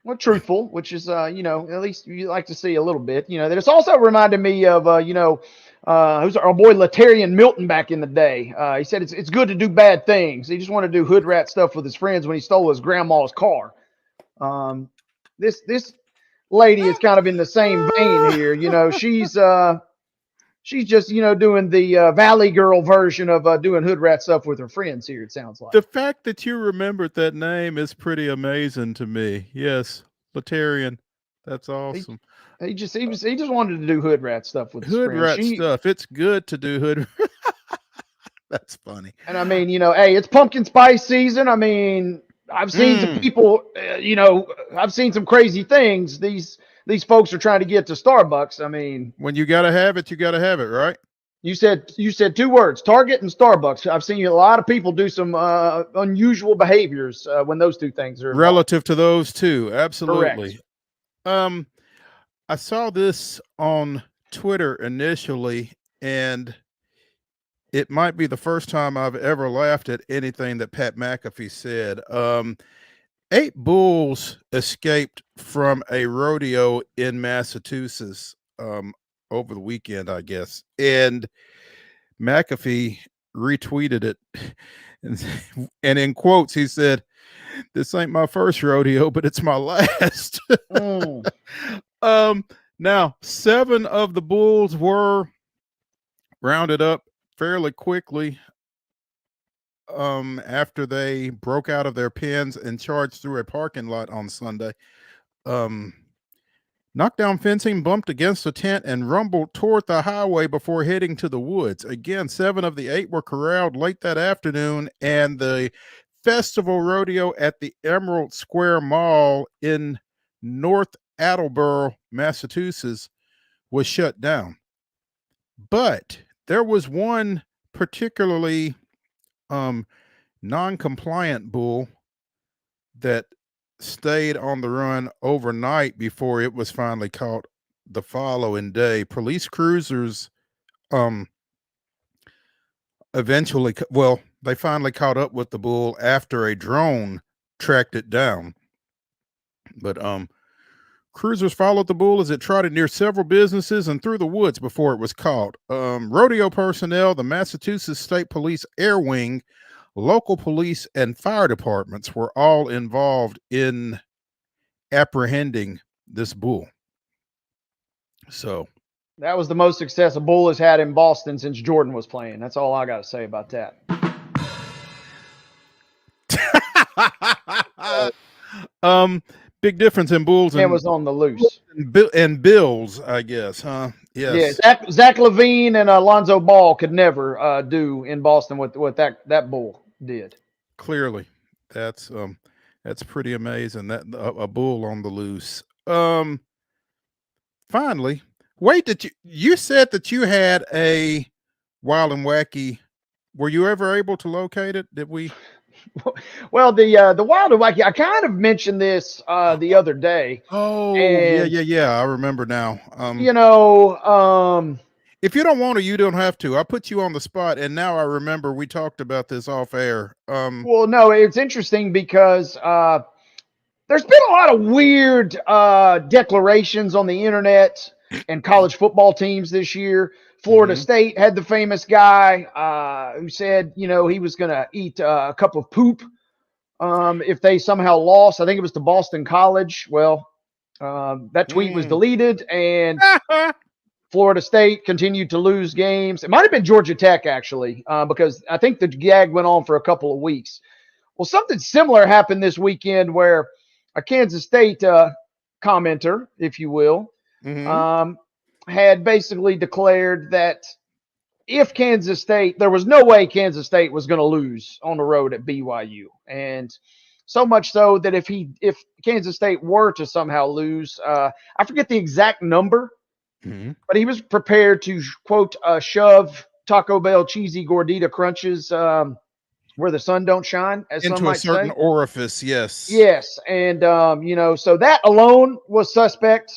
Well, truthful, which is at least you like to see a little bit. That it's also reminded me of who's our boy Latarian Milton back in the day. He said it's good to do bad things. He just wanted to do hood rat stuff with his friends when he stole his grandma's car. This lady is kind of in the same vein here. She's just doing the Valley Girl version of doing hood rat stuff with her friends here. It sounds like the fact that you remembered that name is pretty amazing to me. Yes, Latarian, that's awesome. He just wanted to do hood rat stuff with his hood friends. Rat stuff. It's good to do hood. That's funny. And I mean, hey, it's pumpkin spice season. I mean, I've seen some people. I've seen some crazy things. These folks are trying to get to Starbucks. I mean, when you gotta have it, right? You said two words: Target and Starbucks. I've seen a lot of people do some unusual behaviors when those two things are involved. Relative to those two. Absolutely. Correct. I saw this on Twitter initially, and it might be the first time I've ever laughed at anything that Pat McAfee said. 8 bulls escaped from a rodeo in Massachusetts over the weekend, I guess. And McAfee retweeted it. And in quotes, he said, "This ain't my first rodeo, but it's my last." Now, 7 of the bulls were rounded up fairly quickly after they broke out of their pens and charged through a parking lot on Sunday. Knocked down fencing, bumped against a tent, and rumbled toward the highway before heading to the woods. Again, 7 of the 8 were corralled late that afternoon, and the festival rodeo at the Emerald Square Mall in North Attleboro, Massachusetts, was shut down. But there was one particularly non-compliant bull that stayed on the run overnight before it was finally caught the following day. Police cruisers eventually, they finally caught up with the bull after a drone tracked it down. But cruisers followed the bull as it trotted near several businesses and through the woods before it was caught. Rodeo personnel, the Massachusetts State Police Air Wing, local police and fire departments were all involved in apprehending this bull. So that was the most success a bull has had in Boston since Jordan was playing. That's all I got to say about that. Big difference in bulls and was on the loose. And bills, I guess, huh? Yes. Yeah, Zach LaVine and Alonzo Ball could never do in Boston what that bull did. Clearly, that's pretty amazing. That a bull on the loose. Finally, wait, you said that you had a Wild and Wacky? Were you ever able to locate it? Did we? Well, the Wild and Wacky, I kind of mentioned this the other day. Oh, and, yeah. I remember now. If you don't want to, you don't have to. I put you on the spot, and now I remember we talked about this off air. Well, no, it's interesting because there's been a lot of weird declarations on the internet and college football teams this year. Florida State had the famous guy who said, he was going to eat a cup of poop if they somehow lost. I think it was to Boston College. Well, that tweet was deleted, and Florida State continued to lose games. It might have been Georgia Tech, actually, because I think the gag went on for a couple of weeks. Well, something similar happened this weekend where a Kansas State commenter, if you will, had basically declared that if Kansas State, there was no way Kansas State was going to lose on the road at BYU. And so much so that if Kansas State were to somehow lose, I forget the exact number, but he was prepared to, quote, shove Taco Bell cheesy gordita crunches where the sun don't shine, as into some might a certain say. orifice. Yes. And so that alone was suspect.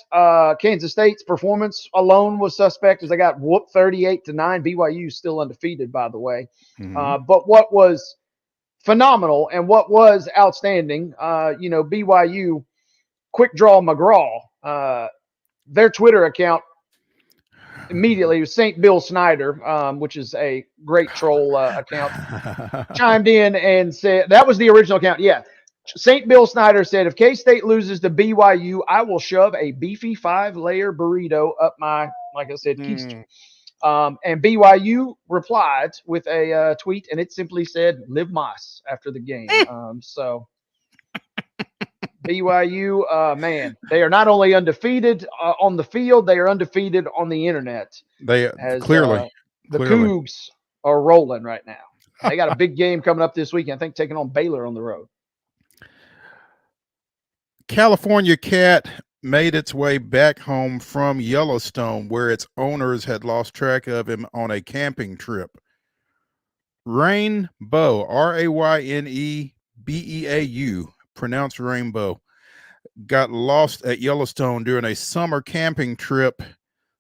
Kansas State's performance alone was suspect, as they got whooped 38-9. BYU still undefeated, by the way. But what was phenomenal and what was outstanding, BYU, Quick Draw McGraw, their Twitter account immediately was St. Bill Snyder, which is a great troll account, chimed in and said, that was the original account. Yeah. St. Bill Snyder said, if K-State loses to BYU, I will shove a beefy 5-layer burrito up my, like I said, keister. And BYU replied with a tweet, and it simply said, live Moss after the game. So BYU, man, they are not only undefeated on the field, they are undefeated on the internet. They clearly. Cougs are rolling right now. They got a big game coming up this weekend, I think, taking on Baylor on the road. California cat made its way back home from Yellowstone, where its owners had lost track of him on a camping trip. Rainbow, Raynebeau, pronounced Rainbow, got lost at Yellowstone during a summer camping trip.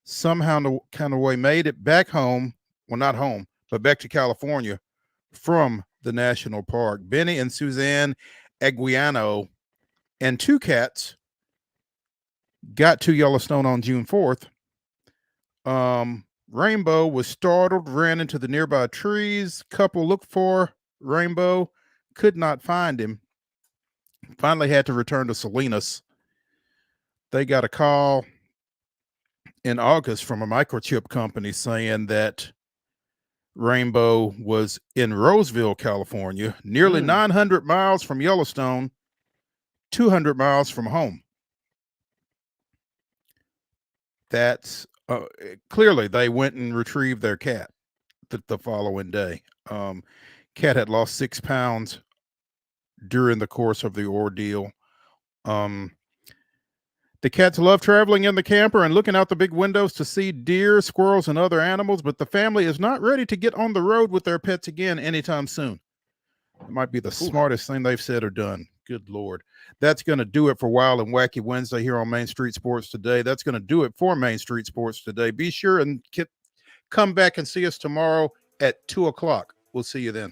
Somehow, the kind of way, made it back home. Well, not home, but back to California from the national park. Benny and Suzanne Aguiano and 2 cats got to Yellowstone on June 4th. Rainbow was startled, ran into the nearby trees. Couple looked for Rainbow, could not find him. Finally had to return to Salinas. They got a call in August from a microchip company saying that Rainbow was in Roseville, California, nearly 900 miles from Yellowstone, 200 miles from home. That's clearly they went and retrieved their cat the following day. Cat had lost 6 pounds during the course of the ordeal. The cats love traveling in the camper and looking out the big windows to see deer, squirrels, and other animals, but the family is not ready to get on the road with their pets again anytime soon. It might be the smartest thing they've said or done. Good Lord. That's going to do it for Wild and Wacky Wednesday here on Main Street Sports Today. That's going to do it for Main Street Sports Today. Be sure and come back and see us tomorrow at 2 o'clock. We'll see you then.